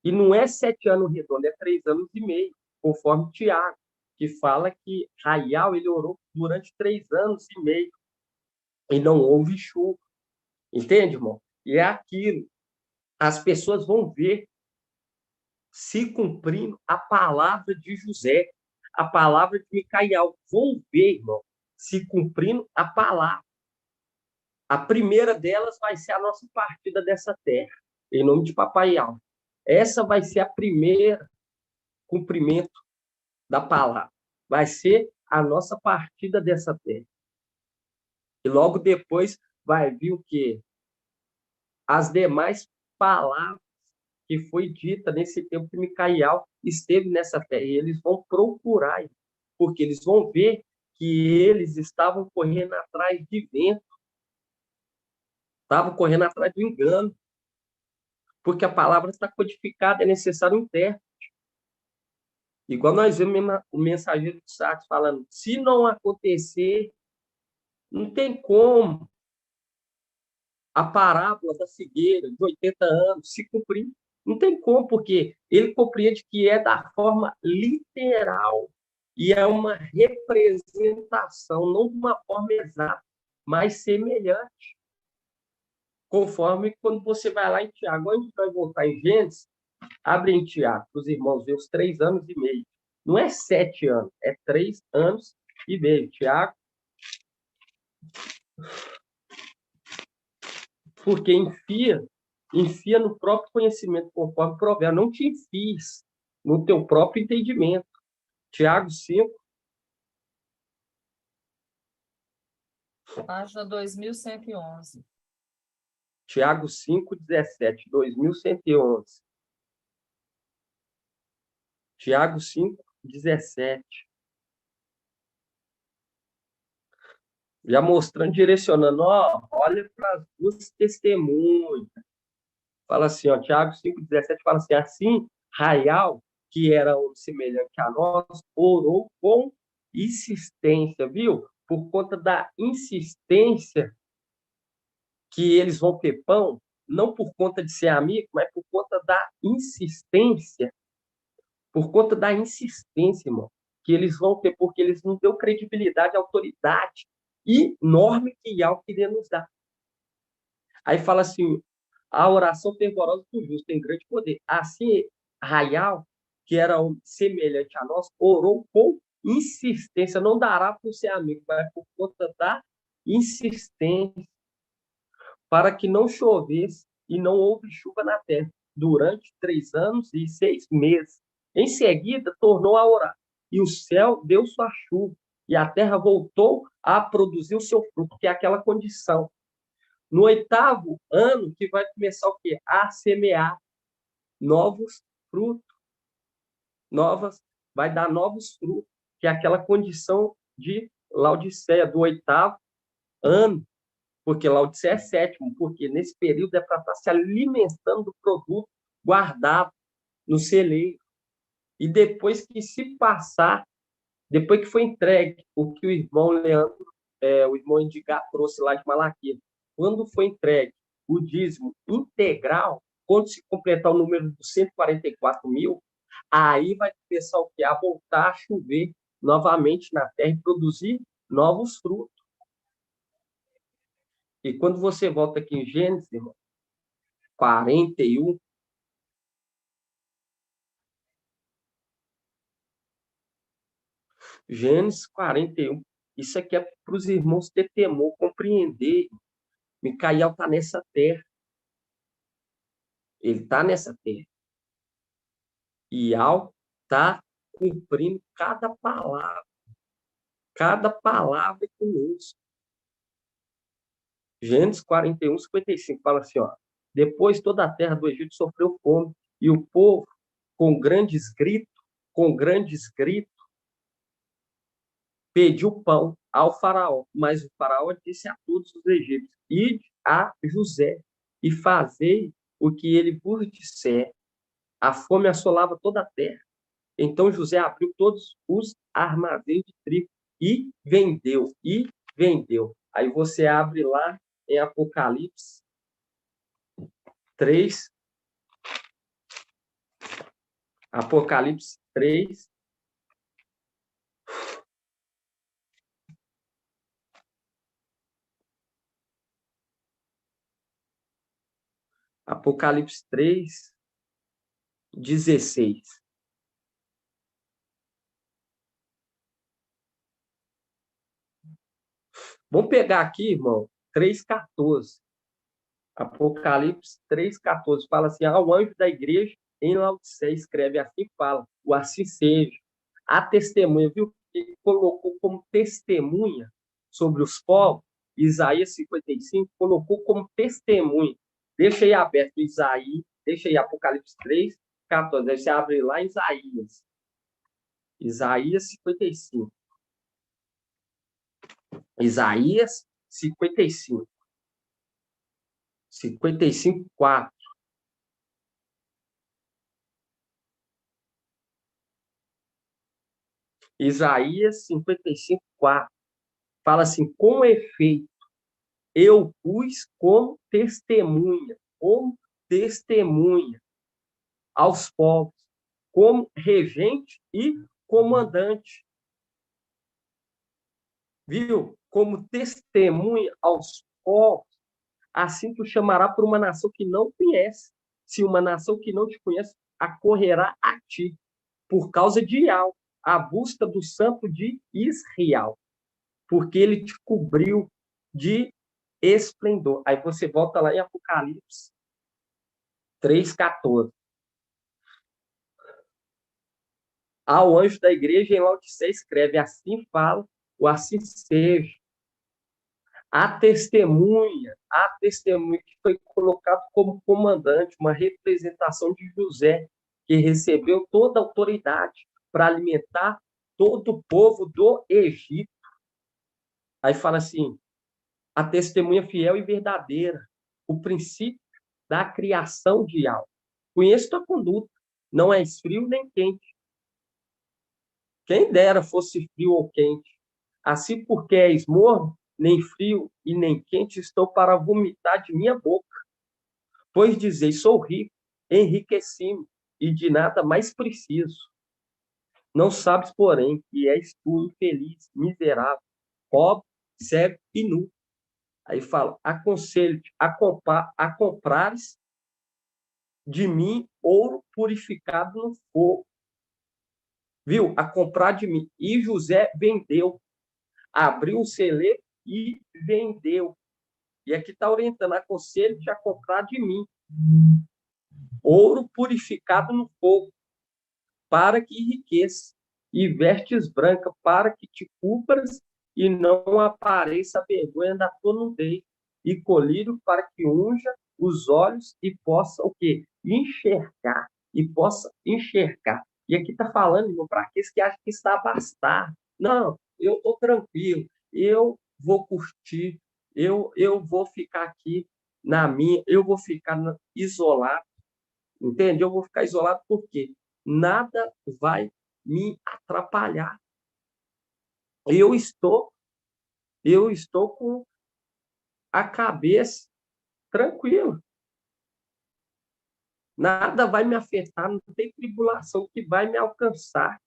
E não é 7 anos redondo, é 3 anos e meio, conforme Tiago, que fala que Raial ele orou durante 3 anos e meio e não houve chuva. Entende, irmão? E é aquilo. As pessoas vão ver se cumprindo a palavra de José, a palavra de Micael. Vão ver, irmão, se cumprindo a palavra. A primeira delas vai ser a nossa partida dessa terra, em nome de Papai Ial. Essa vai ser a primeira cumprimento da palavra. Vai ser a nossa partida dessa terra. E logo depois vai vir o quê? As demais palavras que foi dita nesse tempo que Micael esteve nessa terra. E eles vão procurar, porque eles vão ver que eles estavam correndo atrás de vento, estavam correndo atrás do engano, porque a palavra está codificada, é necessário um intérprete. Igual nós vemos o mensageiro de Sardes falando, se não acontecer, não tem como a parábola da figueira de 80 anos se cumprir. Não tem como, porque ele compreende que é da forma literal e é uma representação, não de uma forma exata, mas semelhante. Conforme quando você vai lá em Tiago, a gente vai voltar em Gênesis, abre em Tiago, para os irmãos ver os 3 anos e meio. Não é 7 anos, é 3 anos e meio. Tiago. Porque enfia no próprio conhecimento, conforme o provérbio. Não te enfies no teu próprio entendimento. Tiago 5. Página 2111. Tiago 5:17, 2111. Tiago 5:17. Já mostrando, direcionando, ó, olha para as duas testemunhas. Fala assim, ó, Tiago 5:17 fala assim, assim, Raial, que era um semelhante a nós, orou com insistência, viu? Por conta da insistência que eles vão ter pão, não por conta de ser amigo, mas por conta da insistência. Por conta da insistência, irmão, que eles vão ter, porque eles não dão credibilidade, autoridade enorme que Yahweh queria nos dar. Aí fala assim, a oração fervorosa do justo tem grande poder. Assim, Raial, que era semelhante a nós, orou com insistência. Não dará por ser amigo, mas por conta da insistência, para que não chovesse e não houve chuva na terra durante 3 anos e 6 meses. Em seguida, tornou a orar, e o céu deu sua chuva, e a terra voltou a produzir o seu fruto, que é aquela condição. No 8º ano, que vai começar o quê? A semear novos frutos. Vai dar novos frutos, que é aquela condição de Laodiceia, do 8º ano, porque Laodiceia é 7º, porque nesse período é para estar se alimentando do produto guardado no celeiro. E depois que se passar, depois que foi entregue, o que o irmão Leandro, o irmão Edgar trouxe lá de Malaquias, quando foi entregue o dízimo integral, quando se completar o número dos 144 mil, aí vai começar o quê? A voltar a chover novamente na terra e produzir novos frutos. E quando você volta aqui em Gênesis, irmão, 41, Gênesis 41, isso aqui é para os irmãos ter temor, compreender. Micael está nessa terra. Ele está nessa terra. E Al está cumprindo cada palavra. Cada palavra é conosco. Gênesis 41, 55 fala assim, ó. Depois toda a terra do Egito sofreu fome, e o povo, com grandes gritos, pediu pão ao faraó. Mas o faraó disse a todos os egípcios, ide a José e fazei o que ele vos disser. A fome assolava toda a terra. Então José abriu todos os armazéns de trigo e vendeu. Aí você abre lá em Apocalipse 3. Apocalipse 3. Apocalipse 3, 16. Vamos pegar aqui, irmão, 3,14. Apocalipse 3,14. Fala assim, ao anjo da igreja em Laodiceia, escreve assim, fala, o assim seja. A testemunha, viu? Ele colocou como testemunha sobre os povos, Isaías 55, colocou como testemunha. Deixa aí aberto Isaías, deixa aí Apocalipse 3, 14. Aí você abre lá Isaías. Isaías 55. Isaías 55. 55, 4. Isaías 55, 4. Fala assim, com efeito, eu pus como testemunha aos povos, como regente e comandante. Viu? Como testemunha aos povos, assim tu chamará por uma nação que não conhece. Se uma nação que não te conhece acorrerá a ti, por causa de Yahweh, a busca do santo de Israel, porque ele te cobriu de esplendor. Aí você volta lá em Apocalipse 3,14. Ao anjo da igreja em Laodiceia escreve: assim fala, ou assim seja. A testemunha que foi colocado como comandante, uma representação de José, que recebeu toda a autoridade para alimentar todo o povo do Egito. Aí fala assim: a testemunha fiel e verdadeira, o princípio da criação de algo. Conheço tua conduta, não és frio nem quente. Quem dera fosse frio ou quente. Assim, porque és morno, nem frio e nem quente, estou para vomitar de minha boca. Pois dizeis: sou rico, enriqueci-me, e de nada mais preciso. Não sabes, porém, que és tu infeliz, miserável, pobre, cego e nu. Aí fala: aconselho-te a comprares de mim ouro purificado no fogo. Viu? A comprar de mim. E José vendeu. Abriu um celeiro e vendeu. E aqui está orientando: aconselho-te a comprar de mim ouro purificado no fogo, para que enriqueça, e vestes brancas, para que te cubras e não apareça a vergonha da tua nudez, e colírio para que unja os olhos e possa o quê? Enxergar. E possa enxergar. E aqui está falando, irmão, para aqueles que acham que está a bastar. Não, eu estou tranquilo, eu vou curtir, eu vou ficar aqui na minha, eu vou ficar isolado, entende? Eu vou ficar isolado porque nada vai me atrapalhar. Eu estou com a cabeça tranquila. Nada vai me afetar, não tem tribulação que vai me alcançar.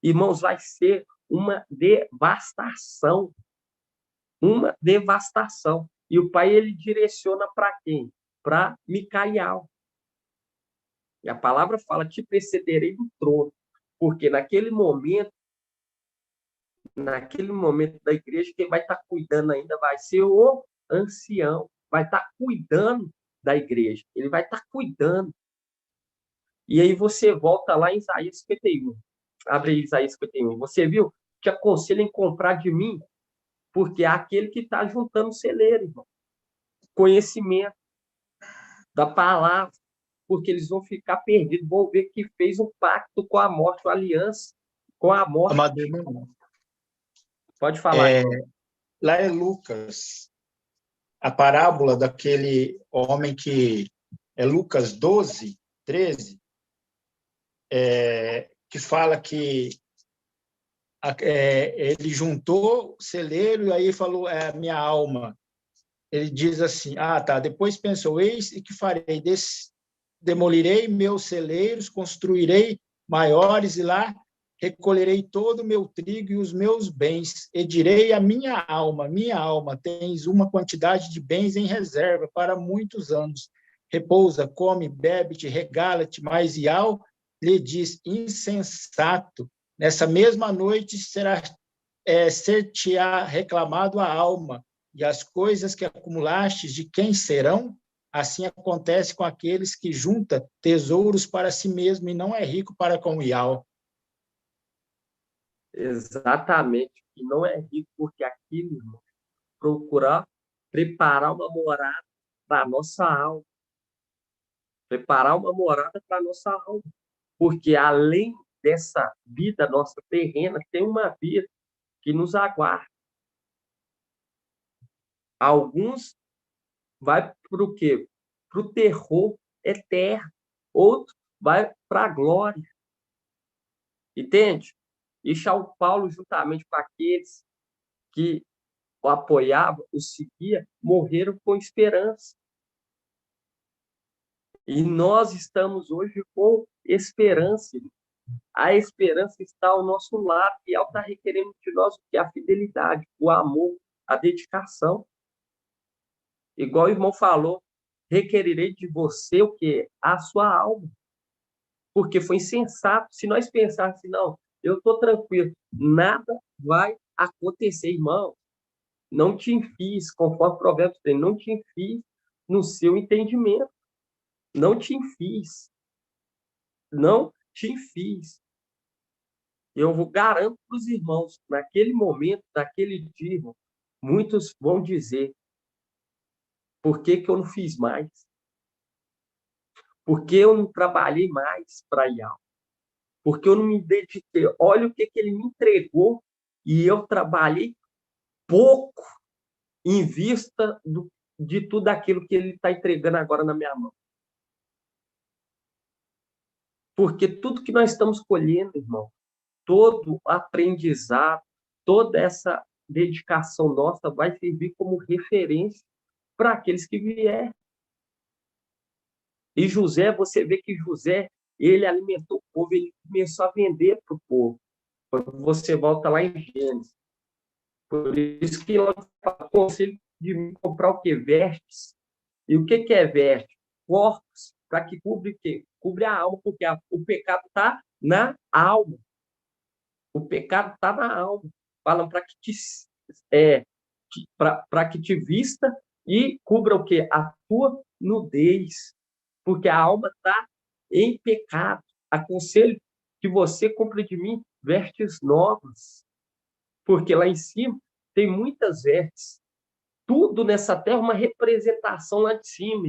Irmãos, vai ser uma devastação. Uma devastação. E o pai, ele direciona para quem? Para Micael. E a palavra fala: te precederei no trono. Porque naquele momento da igreja, quem vai estar cuidando ainda vai ser o ancião. Vai estar cuidando da igreja. Ele vai estar cuidando. E aí você volta lá em Isaías 51. Abre aí Isaías 51. Você viu? Te aconselho em comprar de mim, porque é aquele que está juntando celeiro, irmão. Conhecimento da palavra, porque eles vão ficar perdidos, vão ver que fez um pacto com a morte, uma aliança com a morte. Amado irmão, Pode falar. lá é Lucas, a parábola daquele homem que é Lucas 12, 13, que fala que ele juntou o celeiro e aí falou: é a minha alma. Ele diz assim: tá, depois pensou: eis e que farei, demolirei meus celeiros, construirei maiores e lá recolherei todo o meu trigo e os meus bens, e direi à minha alma: tens uma quantidade de bens em reserva para muitos anos. Repousa, come, bebe-te, regala-te. Mas Ial lhe diz: insensato, nessa mesma noite ser-te-á reclamado a alma, e as coisas que acumulastes de quem serão? Assim acontece com aqueles que junta tesouros para si mesmo e não é rico para com o Ial. Exatamente. E não é rico porque aquilo, irmão, procurar preparar uma morada para a nossa alma. Preparar uma morada para a nossa alma. Porque além dessa vida nossa terrena, tem uma vida que nos aguarda. Alguns vai para o quê? Para o terror eterno. Outro vai para a glória. Entende? E São Paulo, juntamente com aqueles que o apoiavam, o seguiam, morreram com esperança. E nós estamos hoje com esperança. A esperança está ao nosso lado e ela está requerendo de nós o que? A fidelidade, o amor, a dedicação. Igual o irmão falou, requererei de você o quê? A sua alma. Porque foi insensato. Se nós pensarmos assim: não, eu estou tranquilo, nada vai acontecer, irmão. Não te enfies, conforme o Provérbios 3, não te enfies no seu entendimento. Não te enfies. Não te enfies. Eu garanto para os irmãos, naquele momento, naquele dia, irmão, muitos vão dizer, por que que eu não fiz mais? Por que eu não trabalhei mais para ir ao? Por que eu não me dediquei? Olha o que que ele me entregou e eu trabalhei pouco em vista de tudo aquilo que ele está entregando agora na minha mão. Porque tudo que nós estamos colhendo, irmão, todo aprendizado, toda essa dedicação nossa vai servir como referência para aqueles que vierem. E José, você vê que José, ele alimentou o povo, ele começou a vender para o povo. Quando você volta lá em Gênesis. Por isso que eu aconselho de comprar o quê? Vestes. E o que é veste? Corpos, para que cobre o quê? Cobre a alma, porque o pecado está na alma. O pecado está na alma. Falam para que que te vista e cubra o quê? A tua nudez. Porque a alma está em pecado. Aconselho que você compre de mim vestes novas. Porque lá em cima tem muitas vestes. Tudo nessa terra é uma representação lá de cima.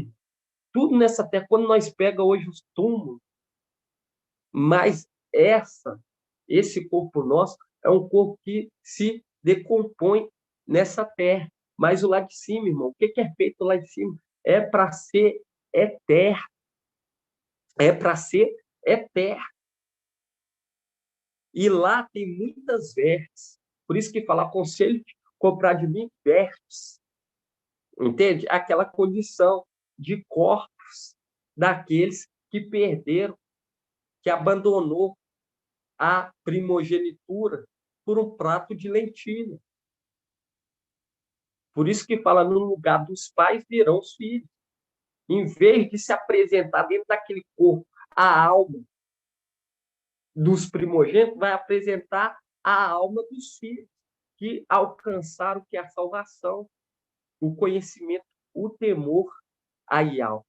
Tudo nessa terra, quando nós pegamos hoje os túmulos, mas esse corpo nosso é um corpo que se decompõe nessa terra. Mas o lá de cima, irmão, o que é feito lá de cima? É para ser eterno. É para ser eterno. E lá tem muitas vestes. Por isso que fala, aconselho de comprar de mim vestes. Entende? Aquela condição de corpos daqueles que perderam, que abandonou a primogenitura por um prato de lentilha. Por isso que fala, no lugar dos pais virão os filhos. Em vez de se apresentar dentro daquele corpo a alma dos primogênitos, vai apresentar a alma dos filhos, que alcançaram o que é a salvação, o conhecimento, o temor a Yahweh.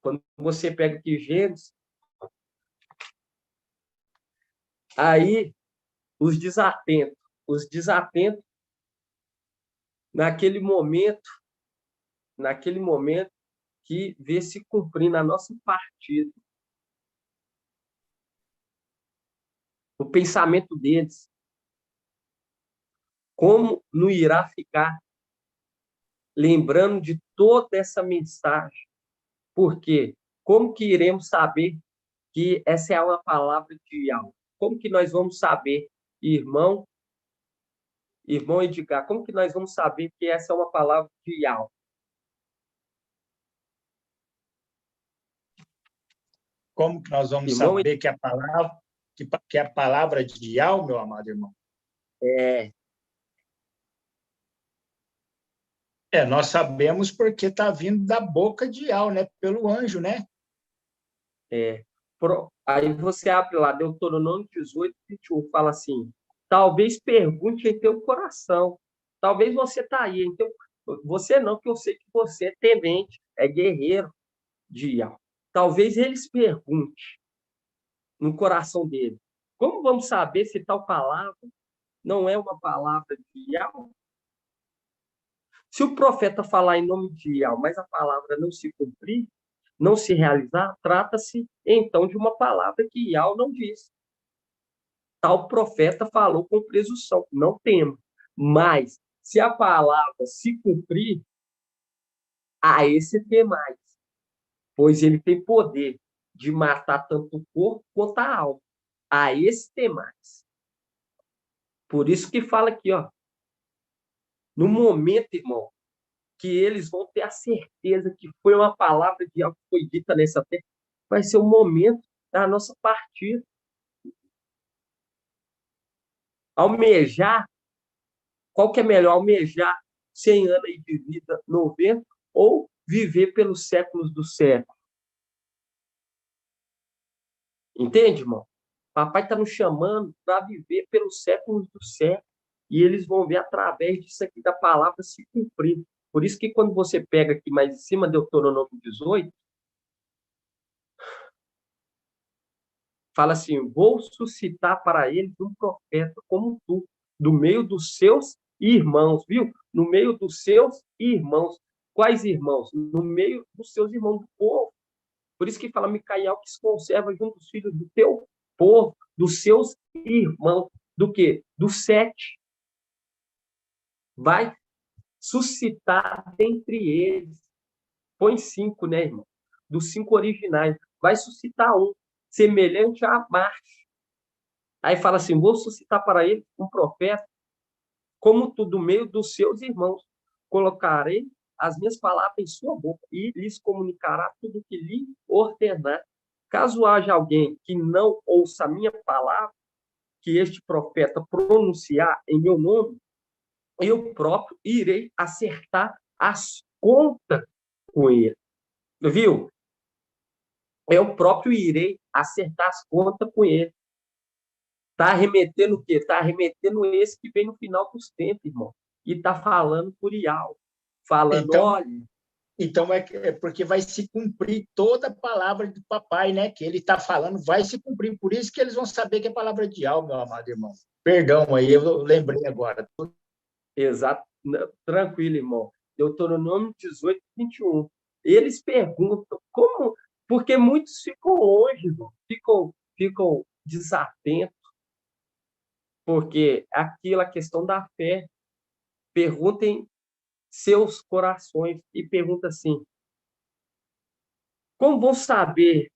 Quando você pega aqui Gênesis, aí os desatentos, naquele momento que vê se cumprir na nossa partida. O pensamento deles, como não irá ficar lembrando de toda essa mensagem? Porque como que iremos saber que essa é uma palavra de Yahweh? Como que nós vamos saber, irmão Edgar, como que nós vamos saber que essa é uma palavra de Yahweh? Como que nós vamos saber que é a palavra de Yahweh, meu amado irmão? Nós sabemos porque está vindo da boca de Yahweh, né? Pelo anjo, né? Aí você abre lá, Deuteronômio 18, 21, fala assim, talvez pergunte em teu coração. Talvez você está aí, então, você não, que eu sei que você é temente, é guerreiro de Yahweh. Talvez eles perguntem no coração dele, como vamos saber se tal palavra não é uma palavra de Yahweh? Se o profeta falar em nome de Yahweh, mas a palavra não se cumprir, não se realizar, trata-se, então, de uma palavra que Yahweh não disse. Tal profeta falou com presunção, não temo. Mas, se a palavra se cumprir, a esse tem mais. Pois ele tem poder de matar tanto o corpo quanto a alma. A esse tem mais. Por isso que fala aqui, ó. No momento, irmão, que eles vão ter a certeza que foi uma palavra de algo que foi dita nessa terra, vai ser o momento da nossa partida. Almejar, qual que é melhor? Almejar 100 anos de vida, 90, ou viver pelos séculos dos séculos? Entende, irmão? Papai está nos chamando para viver pelos séculos dos séculos. E eles vão ver através disso aqui da palavra se cumprir. Por isso que quando você pega aqui mais em cima, Deuteronômio 18, Fala assim, vou suscitar para eles um profeta como tu, do meio dos seus irmãos, viu? No meio dos seus irmãos. Quais irmãos? No meio dos seus irmãos do povo. Por isso que fala Micael, que se conserva junto dos filhos do teu povo, dos seus irmãos. Do quê? Dos 7. Vai suscitar entre eles. Põe 5, né, irmão? Dos 5 originais. Vai suscitar um, semelhante a Marte. Aí fala assim, vou suscitar para ele um profeta, como tu do meio dos seus irmãos. Colocarei as minhas palavras em sua boca e lhes comunicará tudo o que lhe ordenar. Caso haja alguém que não ouça a minha palavra, que este profeta pronunciar em meu nome, eu próprio irei acertar as contas com ele. Viu? Eu próprio irei acertar as contas com ele. Está remetendo o quê? Está remetendo esse que vem no final dos tempos, irmão. E está falando por Ial. Falando, Então, olha... Então, é porque vai se cumprir toda a palavra do papai, né? Que ele está falando, vai se cumprir. Por isso que eles vão saber que é palavra de Ial, meu amado irmão. Perdão aí, eu lembrei agora. Exato. Tranquilo, irmão. Deuteronômio 18, 21. Eles perguntam como... Porque muitos ficam longe, irmão. Ficam desatentos. Porque a questão da fé. Perguntem seus corações e pergunta assim, como vão saber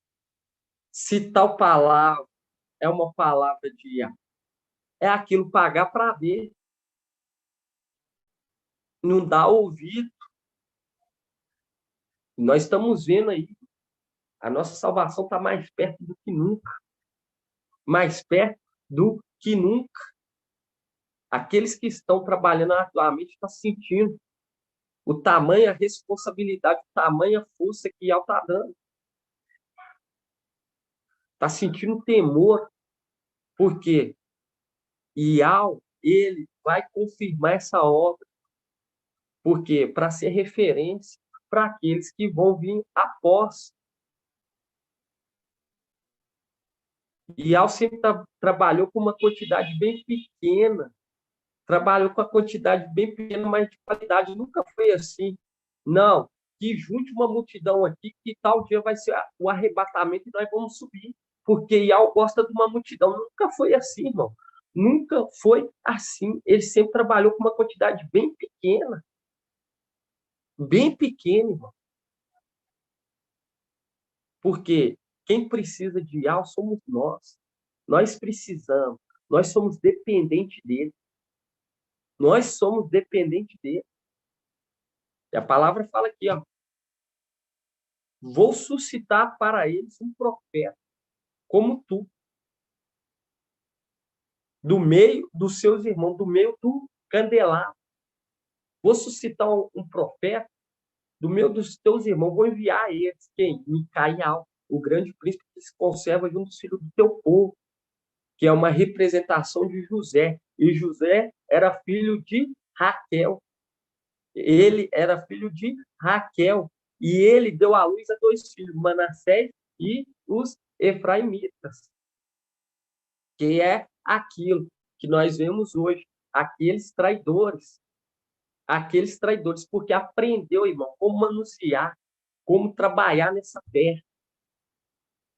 se tal palavra é uma palavra de Iá? É aquilo pagar para ver. Não dá ouvido. Nós estamos vendo aí. A nossa salvação está mais perto do que nunca. Mais perto do que nunca. Aqueles que estão trabalhando arduamente estão sentindo o tamanho, a responsabilidade, o tamanho, a força que Iá está dando. Está sentindo temor. Por quê? Ial, ele vai confirmar essa obra. Por quê? Para ser referência para aqueles que vão vir após. Ial sempre trabalhou com uma quantidade bem pequena. Trabalhou com a quantidade bem pequena, mas de qualidade. Nunca foi assim. Não, que junte uma multidão aqui, que tal dia vai ser o arrebatamento e nós vamos subir. Porque Ial gosta de uma multidão. Nunca foi assim, irmão. Nunca foi assim. Ele sempre trabalhou com uma quantidade bem pequena. Bem pequena, irmão. Porque quem precisa de Ial somos nós. Nós precisamos. Nós somos dependentes dele. Nós somos dependentes dele. E a palavra fala aqui, ó. Vou suscitar para eles um profeta, como tu, do meio dos seus irmãos, do meio do candelabro. Vou suscitar um profeta do meio dos teus irmãos. Vou enviar a eles. Quem? Micael, o grande príncipe que se conserva junto dos filhos do teu povo, que é uma representação de José. E José era filho de Raquel. Ele era filho de Raquel. E ele deu à luz a 2 filhos, Manassés e os Efraimitas. Que é aquilo que nós vemos hoje. Aqueles traidores. Aqueles traidores. Porque aprendeu, irmão, como manusear, como trabalhar nessa terra.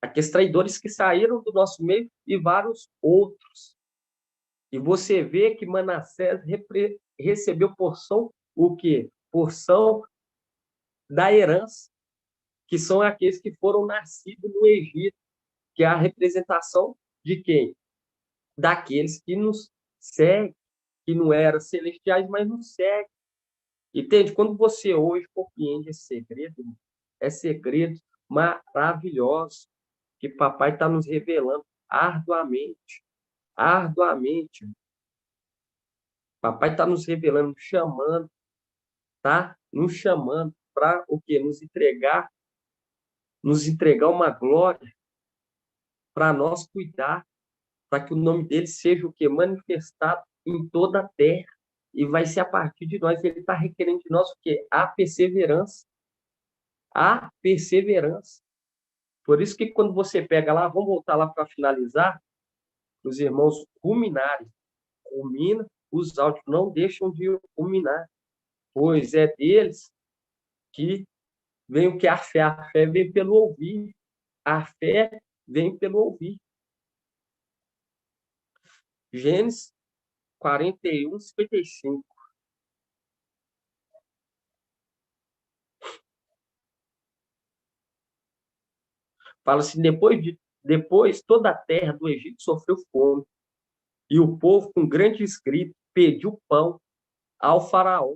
Aqueles traidores que saíram do nosso meio e vários outros. E você vê que Manassés recebeu porção, o quê? Porção da herança, que são aqueles que foram nascidos no Egito, que é a representação de quem? Daqueles que nos seguem, que não eram celestiais, mas nos seguem. Entende? Quando você hoje compreende esse segredo, é segredo maravilhoso que papai está nos revelando arduamente. Arduamente. Papai está nos revelando, nos chamando, tá? Nos chamando para o quê? Nos entregar uma glória para nós cuidar, para que o nome dele seja o quê? Manifestado em toda a terra. E vai ser a partir de nós. Ele está requerendo de nós o quê? A perseverança. A perseverança. Por isso que quando você pega lá, vamos voltar lá para finalizar, os irmãos ruminarem. Rumina, os áudios não deixam de ruminar, pois é deles que vem o que a fé vem pelo ouvir. A fé vem pelo ouvir. Gênesis 41, 55. Fala assim, depois toda a terra do Egito sofreu fome, e o povo, com grandes gritos, pediu pão ao faraó.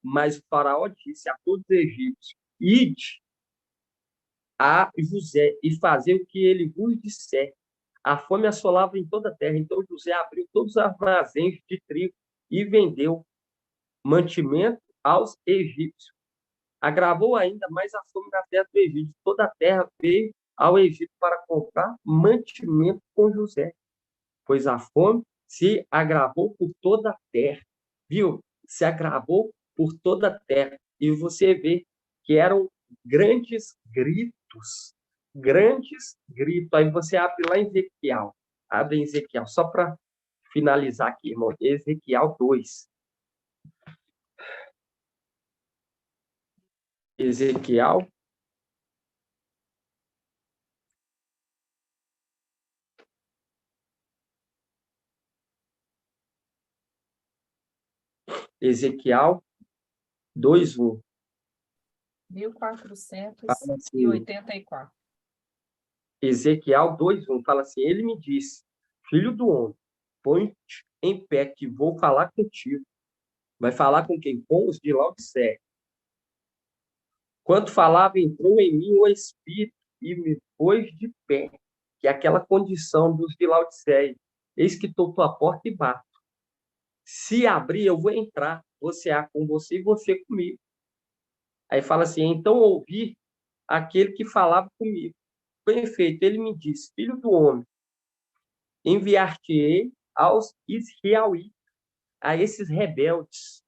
Mas o faraó disse a todos os egípcios: ide a José e fazer o que ele vos disser. A fome assolava em toda a terra. Então José abriu todos os armazéns de trigo e vendeu mantimento aos egípcios. Agravou ainda mais a fome na terra do Egito. Toda a terra veio ao Egito para comprar mantimento com José, pois a fome se agravou por toda a terra. Viu? Se agravou por toda a terra. E você vê que eram grandes gritos. Grandes gritos. Aí você abre lá em Ezequiel. Abre em Ezequiel, só para finalizar aqui, irmão. Ezequiel 2. Ezequiel. Ezequiel 2:1. 1484. Ezequiel 2:1 fala assim: ele me disse, filho do homem, põe-te em pé que vou falar contigo. Vai falar com quem? Com os de Laodiceia. Quando falava, entrou em mim o Espírito e me pôs de pé, que é aquela condição dos de Laodiceia. Eis que estou à porta e bato. Se abrir, eu vou entrar. Você com você e você comigo. Aí fala assim, então ouvi aquele que falava comigo. Com efeito, ele me disse, filho do homem, enviar-te-ei aos israelitas, a esses rebeldes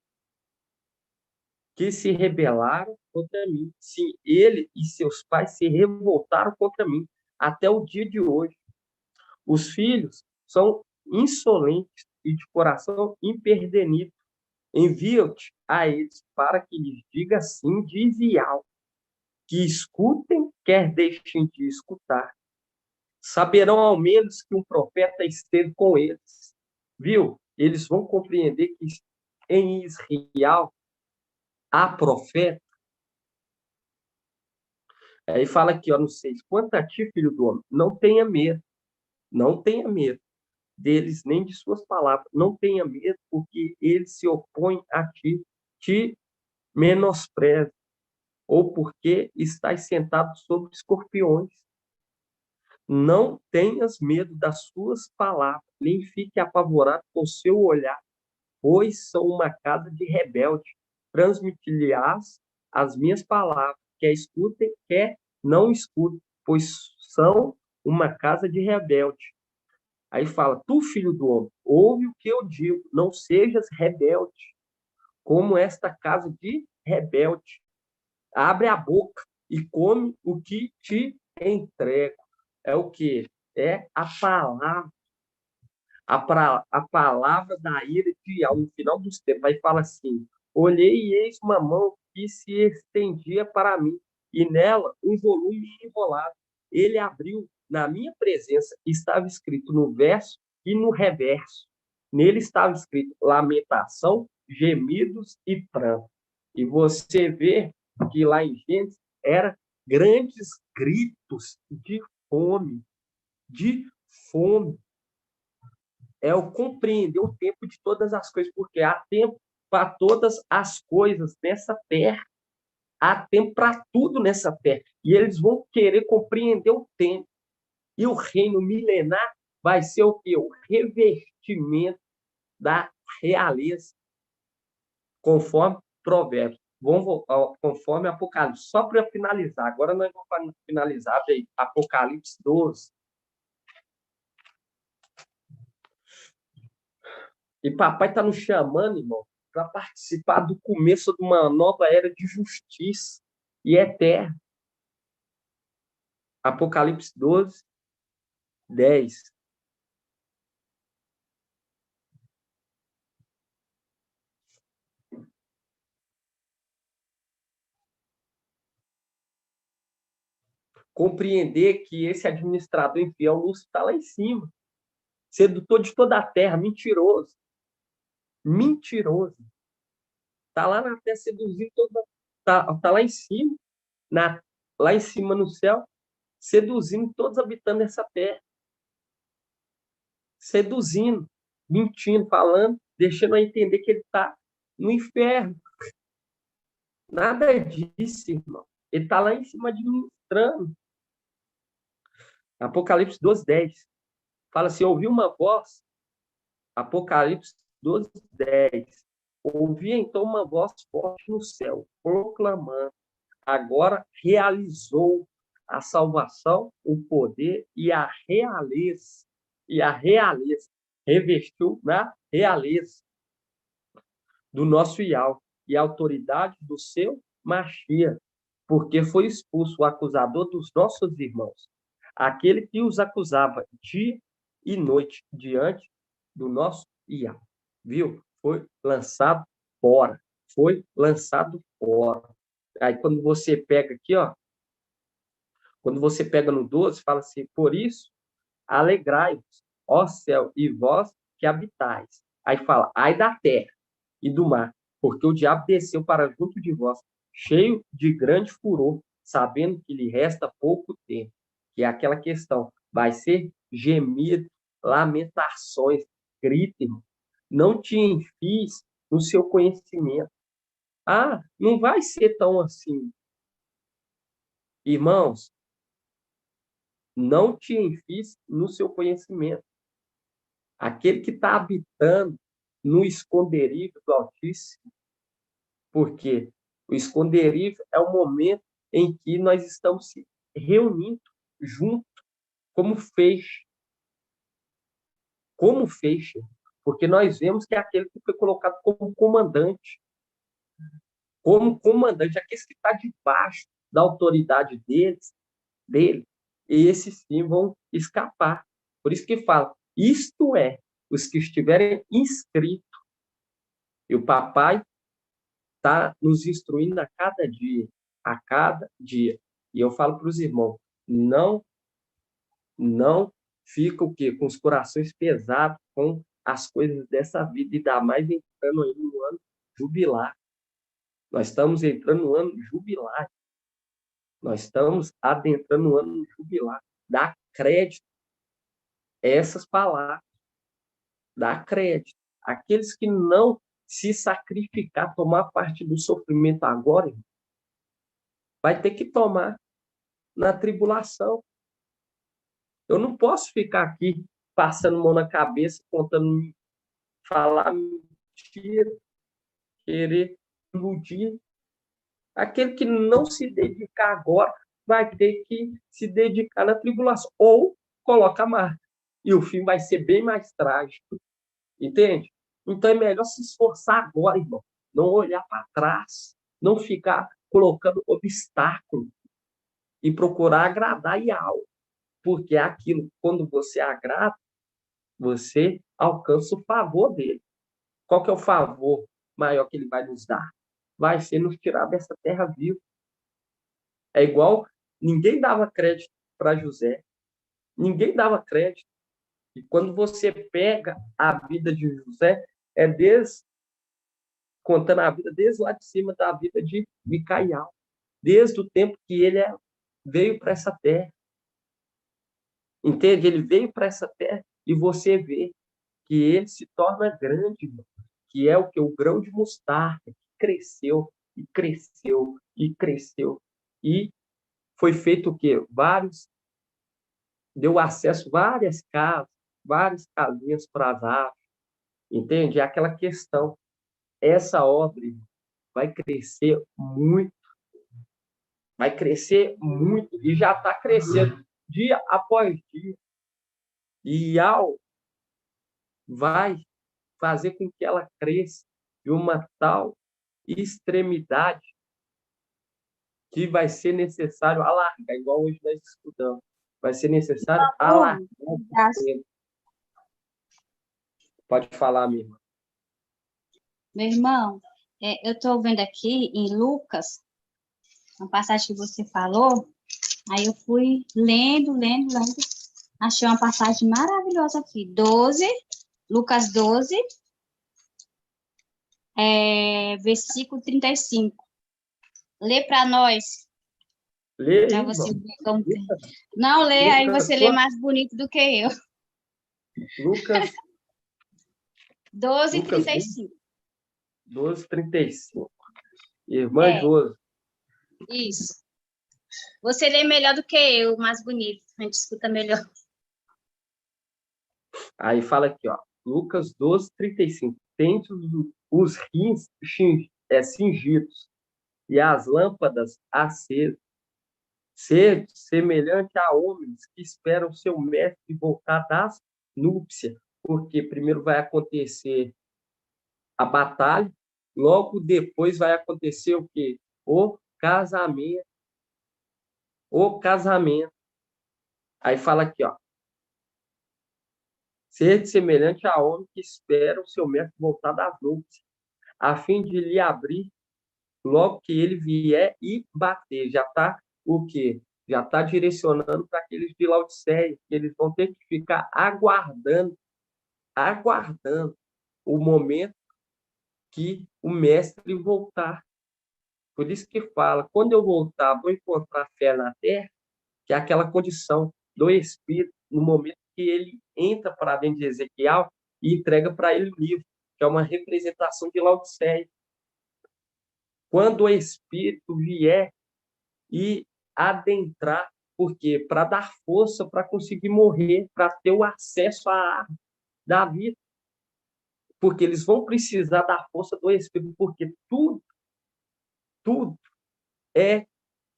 que se rebelaram contra mim. Sim, ele e seus pais se revoltaram contra mim até o dia de hoje. Os filhos são insolentes e de coração imperdenido. Envio-te a eles para que lhes diga assim de Isial, que escutem, quer deixem de escutar. Saberão ao menos que um profeta esteve com eles. Viu? Eles vão compreender que em Israel há profeta. Aí fala aqui, ó, no 6, quanto a ti, filho do homem, não tenha medo deles nem de suas palavras, não tenha medo, porque eles se opõem a ti, te menosprezam, ou porque estás sentado sobre escorpiões. Não tenhas medo das suas palavras, nem fique apavorado com o seu olhar, pois são uma casa de rebelde. Transmitir-lhes as minhas palavras, quer escutem, quer não escutem, pois são uma casa de rebelde. Aí fala, tu, filho do homem, ouve o que eu digo, não sejas rebelde, como esta casa de rebelde. Abre a boca e come o que te entrego. É o quê? É a palavra. A palavra da ira de Yahweh, no final dos tempos. Aí fala assim, olhei e eis uma mão que se estendia para mim, e nela um volume enrolado. Ele abriu na minha presença, estava escrito no verso e no reverso. Nele estava escrito lamentação, gemidos e pranto. E você vê que lá em Gênesis era grandes gritos de fome, de fome. É o compreender o tempo de todas as coisas, porque há tempo para todas as coisas nessa terra. Há tempo para tudo nessa terra. E eles vão querer compreender o tempo. E o reino milenar vai ser o quê? O revestimento da realeza, conforme Provérbios. Conforme Apocalipse. Só para finalizar. Agora nós vamos finalizar aí. Apocalipse 12. E papai está nos chamando, irmão, para participar do começo de uma nova era de justiça e eterna. Apocalipse 12, 10. Compreender que esse administrador infiel, Lúcifer, está lá em cima. Sedutor de toda a terra, mentiroso. Mentiroso. Está lá na terra seduzindo toda. Tá lá em cima, lá em cima no céu, seduzindo todos os habitantes dessa terra. Seduzindo, mentindo, falando, deixando a entender que ele está no inferno. Nada disso, irmão. Ele está lá em cima administrando. Apocalipse 12, 10. Fala assim, ouvi uma voz. Apocalipse 12, 10. Ouvi então uma voz forte no céu, proclamando, agora realizou a salvação, o poder e a realeza. E a realeza. Revestiu na realeza do nosso Iau e a autoridade do seu Machia, porque foi expulso o acusador dos nossos irmãos, aquele que os acusava dia e noite diante do nosso Iau. Viu? Foi lançado fora. Foi lançado fora. Aí, quando você pega aqui, ó, quando você pega no 12, fala assim, por isso, alegrai-vos, ó céu, e vós que habitais. Aí fala, ai da terra e do mar, porque o diabo desceu para junto de vós, cheio de grande furor, sabendo que lhe resta pouco tempo. Que é aquela questão, vai ser gemido, lamentações, grito, não te enfies no seu conhecimento. Ah, não vai ser tão assim. Irmãos, não te enfies no seu conhecimento. Aquele que está habitando no esconderijo do Altíssimo, porque o esconderijo é o momento em que nós estamos se reunindo junto, como feixe. Como feixe. Porque nós vemos que é aquele que foi colocado como comandante. Como comandante, aquele que está debaixo da autoridade dele, e esses sim vão escapar. Por isso que fala, isto é, os que estiverem inscritos. E o papai está nos instruindo a cada dia. E eu falo para os irmãos, não fica o quê? Com os corações pesados com as coisas dessa vida, e ainda mais entrando aí no ano jubilar. Nós estamos entrando no ano jubilar. Nós estamos adentrando no ano jubilar. Dá crédito a essas palavras. Dá crédito. Aqueles que não se sacrificar, tomar parte do sofrimento agora, vai ter que tomar na tribulação. Eu não posso ficar aqui passando mão na cabeça, contando, falar mentira, querer iludir. Aquele que não se dedicar agora vai ter que se dedicar na tribulação. Ou coloca a marca. E o fim vai ser bem mais trágico. Entende? Então é melhor se esforçar agora, irmão. Não olhar para trás. Não ficar colocando obstáculo. E procurar agradar Iau. Porque é aquilo, quando você agrada, você alcança o favor dele. Qual que é o favor maior que ele vai nos dar? Vai ser nos tirar dessa terra viva. É igual, ninguém dava crédito para José. Ninguém dava crédito. E quando você pega a vida de José, contando a vida desde lá de cima da vida de Micaial. Desde o tempo que ele veio para essa terra. Entende? Ele veio para essa terra e você vê que ele se torna grande, que é o que? O grão de mostarda, que cresceu, e cresceu, e cresceu. E foi feito o quê? Deu acesso a várias casas, várias casinhas para as aves. Entende? É aquela questão. Essa obra vai crescer muito. Vai crescer muito. E já está crescendo dia após dia. E Iau vai fazer com que ela cresça de uma tal extremidade que vai ser necessário alargar, igual hoje nós estudamos. Vai ser necessário Por alargar favor, o tempo. Pode falar, minha irmã. meu irmão, eu estou vendo aqui em Lucas, uma passagem que você falou, aí eu fui lendo, achei uma passagem maravilhosa aqui, Lucas 12, versículo 35. Lê para nós, Lê aí, para você irmão. ver como tem. Não lê, aí Lucas, você lê mais bonito do que eu. Lucas 12, Lucas 35. 12:35. Irmã Josi. Isso. Você lê melhor do que eu, mais bonito. A gente escuta melhor. Aí fala aqui, ó. Lucas 12:35. Tende os rins cingidos e as lâmpadas acesas. Sede semelhante a homens que esperam seu mestre voltar das núpcias, porque primeiro vai acontecer a batalha, logo depois vai acontecer o quê? O casamento. O casamento. Aí fala aqui, ó. Sede semelhante a homem que espera o seu mestre voltar das núpcias, a fim de lhe abrir logo que ele vier e bater. Já está o quê? Já está direcionando para aqueles de Laodiceia, que eles vão ter que ficar aguardando o momento que o mestre voltar. Por isso que fala, quando eu voltar, vou encontrar fé na terra, que é aquela condição do Espírito, no momento que ele entra para dentro de Ezequiel e entrega para ele o livro, que é uma representação de Laodiceia. Quando o Espírito vier e adentrar, por quê? Para dar força para conseguir morrer, para ter o acesso à árvore da vida. Porque eles vão precisar da força do Espírito, porque tudo é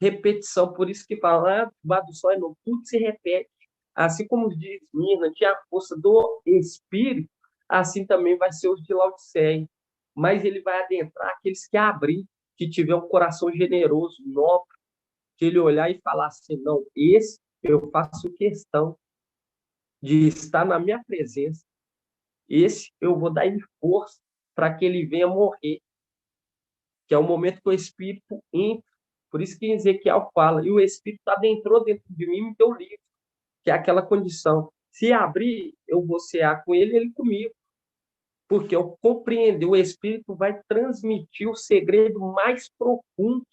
repetição. Por isso que fala, do sol é novo, tudo se repete. Assim como diz Mirna, tinha a força do Espírito, assim também vai ser os de Laodiceia. Mas ele vai adentrar aqueles que abrir, que tiver um coração generoso, nobre, que ele olhar e falar assim, não, esse eu faço questão de estar na minha presença. Esse eu vou dar ele força para que ele venha morrer, que é o momento que o Espírito entra. Por isso que Ezequiel fala, e o Espírito adentrou dentro de mim e me deu livro, que é aquela condição. Se abrir, eu vou cear com ele e ele comigo. Porque eu compreender, o Espírito vai transmitir o segredo mais profundo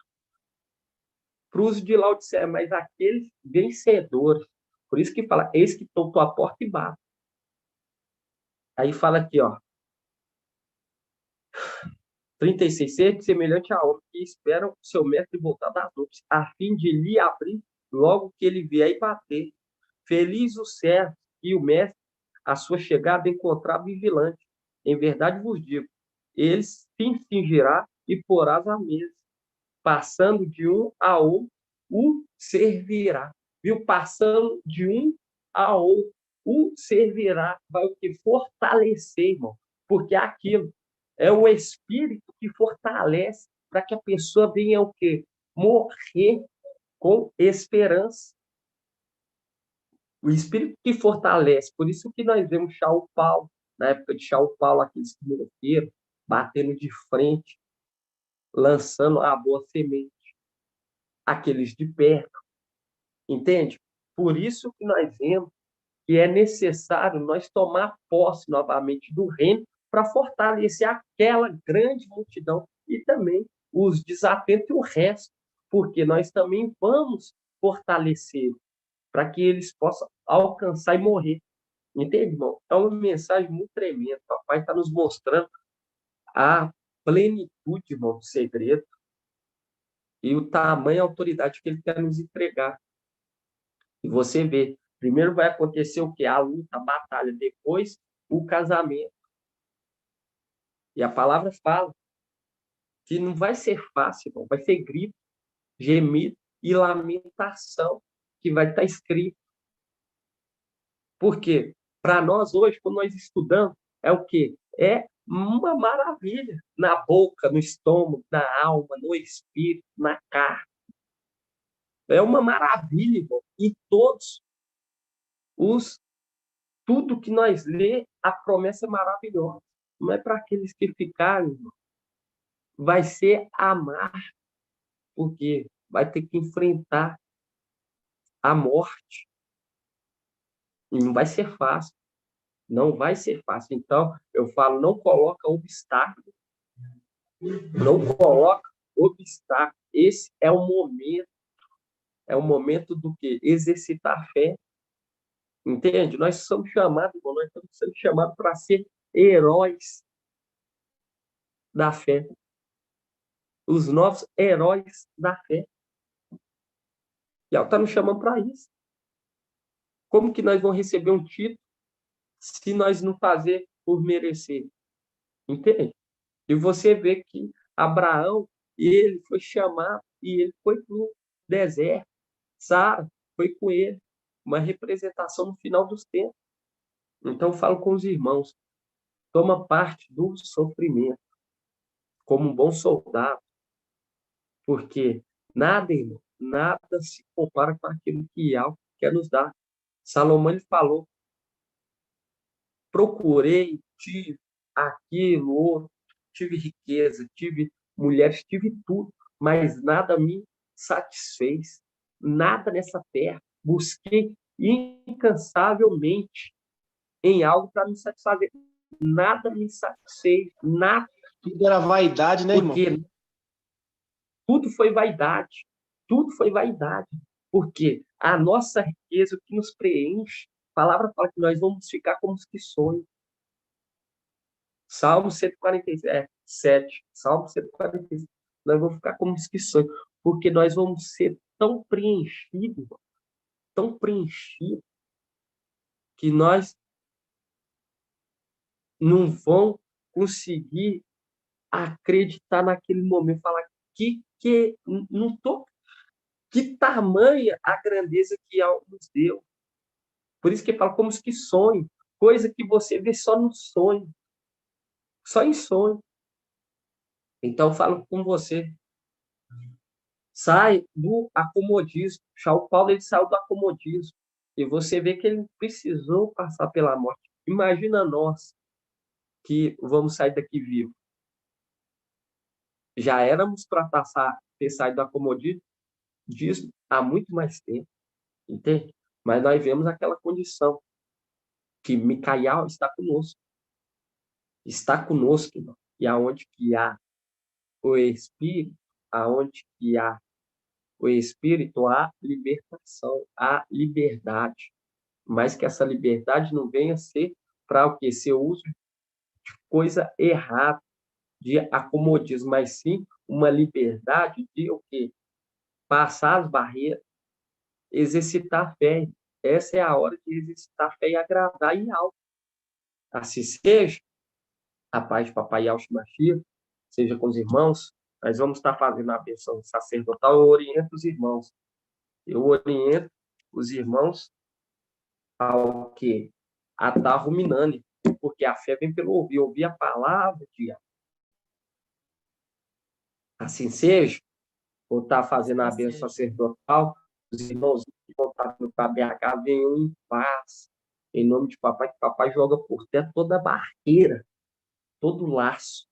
para os de Laodiceia, mas aqueles vencedores. Por isso que fala, eis que estou à porta e bato. Aí fala aqui, ó. 36, ser semelhante a homem que esperam o seu mestre voltar das núpcias, a fim de lhe abrir logo que ele vier e bater. Feliz o servo e o mestre, a sua chegada encontrar vigilante. Em verdade vos digo, ele se cingirá e porás à mesa. Passando de um a outro, o servirá. Viu? Passando de um a outro, o servirá. Vai o que? Fortalecer, irmão. Porque aquilo é o Espírito que fortalece para que a pessoa venha o quê? Morrer com esperança. O Espírito que fortalece. Por isso que nós vemos Saulo Paulo, na época de Saulo Paulo, aqueles primeiros, batendo de frente, lançando a boa semente. Aqueles de perto. Entende? Por isso que nós vemos que é necessário nós tomar posse novamente do reino para fortalecer aquela grande multidão e também os desatentos e o resto, porque nós também vamos fortalecer para que eles possam alcançar e morrer. Entende, irmão? É uma mensagem muito tremenda. O papai está nos mostrando a plenitude, irmão, do segredo e o tamanho e a autoridade que ele quer nos entregar. E você vê, primeiro vai acontecer o quê? A luta, a batalha, depois o casamento. E a palavra fala que não vai ser fácil, não. Vai ser grito, gemido e lamentação que vai estar escrito. Por quê? Para nós hoje, quando nós estudamos, é o quê? É uma maravilha na boca, no estômago, na alma, no espírito, na carne. É uma maravilha, irmão. E tudo que nós lê, a promessa é maravilhosa. Não é para aqueles que ficarem, irmão. Vai ser amar, porque vai ter que enfrentar a morte. E não vai ser fácil. Não vai ser fácil. Então, eu falo, não coloca obstáculo. Não coloca obstáculo. Esse é o momento. É o momento do quê? Exercitar a fé. Entende? Nós somos chamados, irmão, nós estamos sendo chamados para ser heróis da fé. Os novos heróis da fé. E ela está nos chamando para isso. Como que nós vamos receber um título se nós não fazer por merecer? Entende? E você vê que Abraão, ele foi chamado e ele foi para o deserto. Sara foi com ele. Uma representação no final dos tempos. Então, eu falo com os irmãos. Toma parte do sofrimento como um bom soldado. Porque nada, irmão, nada se compara com aquilo que Yahweh quer nos dar. Salomão ele falou, procurei, tive aquilo, outro, tive riqueza, tive mulheres, tive tudo, mas nada me satisfez. Nada nessa terra. Busquei incansavelmente em algo para me satisfazer. Nada me satisfez, nada. Tudo era vaidade, né, irmão? Porque tudo foi vaidade. Tudo foi vaidade. Porque a nossa riqueza, o que nos preenche, a palavra fala que nós vamos ficar como os que sonham. Salmo 147. Salmo 147. Nós vamos ficar como os que sonham. Porque nós vamos ser tão preenchidos, que nós não vamos conseguir acreditar naquele momento, falar não tô, que tamanha a grandeza que Yahweh nos deu. Por isso que fala como os que sonham, coisa que você vê só no sonho, só em sonho. Então, eu falo com você, sai do acomodismo. O Paulo ele saiu do acomodismo, e você vê que ele precisou passar pela morte. Imagina nós, que vamos sair daqui vivos. Já éramos para ter saído do acomodismo há muito mais tempo, entende? Mas nós vemos aquela condição que Micael está conosco, irmão. E aonde que há o Espírito, há libertação, há liberdade. Mas que essa liberdade não venha ser para o quê? Ser uso de coisa errada, de acomodismo, mas sim uma liberdade de o quê? Passar as barreiras, exercitar a fé. Essa é a hora de exercitar a fé e agradar em algo. Assim seja, a paz de Papai Yahweh Mashiach, seja com os irmãos. Nós vamos estar fazendo a bênção sacerdotal. Eu oriento os irmãos. Ao que? A estar ruminando, porque a fé vem pelo ouvir a palavra de Yahweh. Assim seja, vou estar fazendo a bênção sacerdotal, os irmãos que vão estar no KBH venham em paz, em nome de Papai, que Papai joga por terra toda a barreira, todo o laço.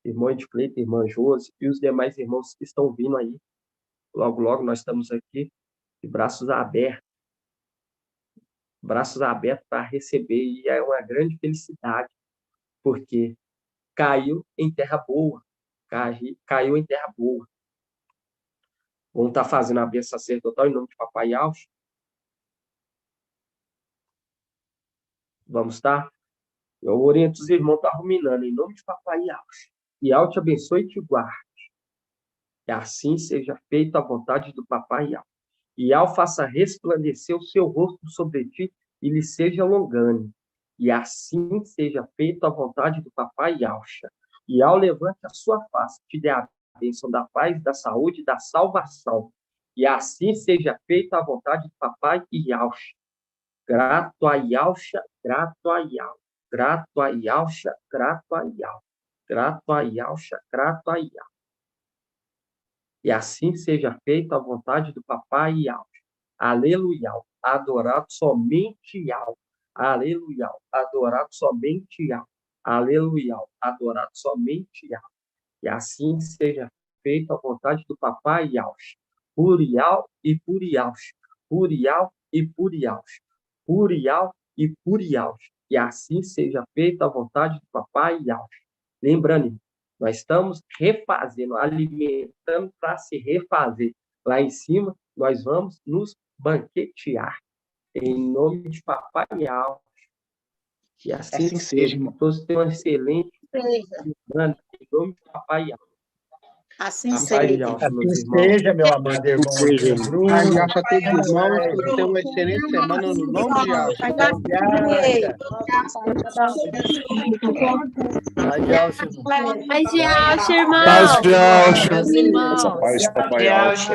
Irmão de Cleito, irmã Josi e os demais irmãos que estão vindo aí. Logo, logo nós estamos aqui de braços abertos para receber, e é uma grande felicidade, porque caiu em terra boa. Caiu em terra boa. Vamos estar fazendo a bênção sacerdotal em nome de Papai Yahweh. Vamos estar? Eu oriento os irmãos a estar ruminando em nome de Papai Yahweh. E Yahweh te abençoe e te guarde. E assim seja feita a vontade do Papai Yahweh. E Yahweh faça resplandecer o seu rosto sobre ti e lhe seja longânimo. E assim seja feita a vontade do Papai Yahweh. E Yahweh levante a sua face, te dê a bênção da paz, da saúde, da salvação. E assim seja feita a vontade do Papai Yahweh. Grato a Yahweh, grato a Yahweh. Grato a Yahweh, grato a Yahweh. Grato a Yahweh, grato a Yahweh. E assim seja feita a vontade do Papai Yahweh. Aleluia. Adorado somente Yahweh. Aleluia. Adorado somente Yahweh. Aleluia. Adorado somente Yahweh. E assim seja feita a vontade do Papai Yahweh. Purial e Purial. Purial e Purial. Purial e Purial. E assim seja feita a vontade do Papai Yahweh. Lembrando, nós estamos refazendo, alimentando para se refazer. Lá em cima, nós vamos nos banquetear. Em nome de Papai Yahweh. E assim seja. Todos tenham uma excelente semana. Em nome de Papai Yahweh. Assim Papai seja. Yahweh, meus Assim irmãos. seja, meu amado irmão. Seja. Bruno. Pai Yalcha a todos os irmãos, que tenham uma excelente semana no nome de Yalcha. Paz de Alcha, irmão. Paz de Alcha, irmão. Paz de Alcha. Meus irmãos. Paz, Papai Alcha.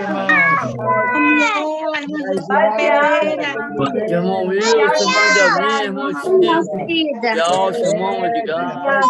Irmão Wilson, irmão de Aline, irmão Chico. De Alcha, irmão Edgar.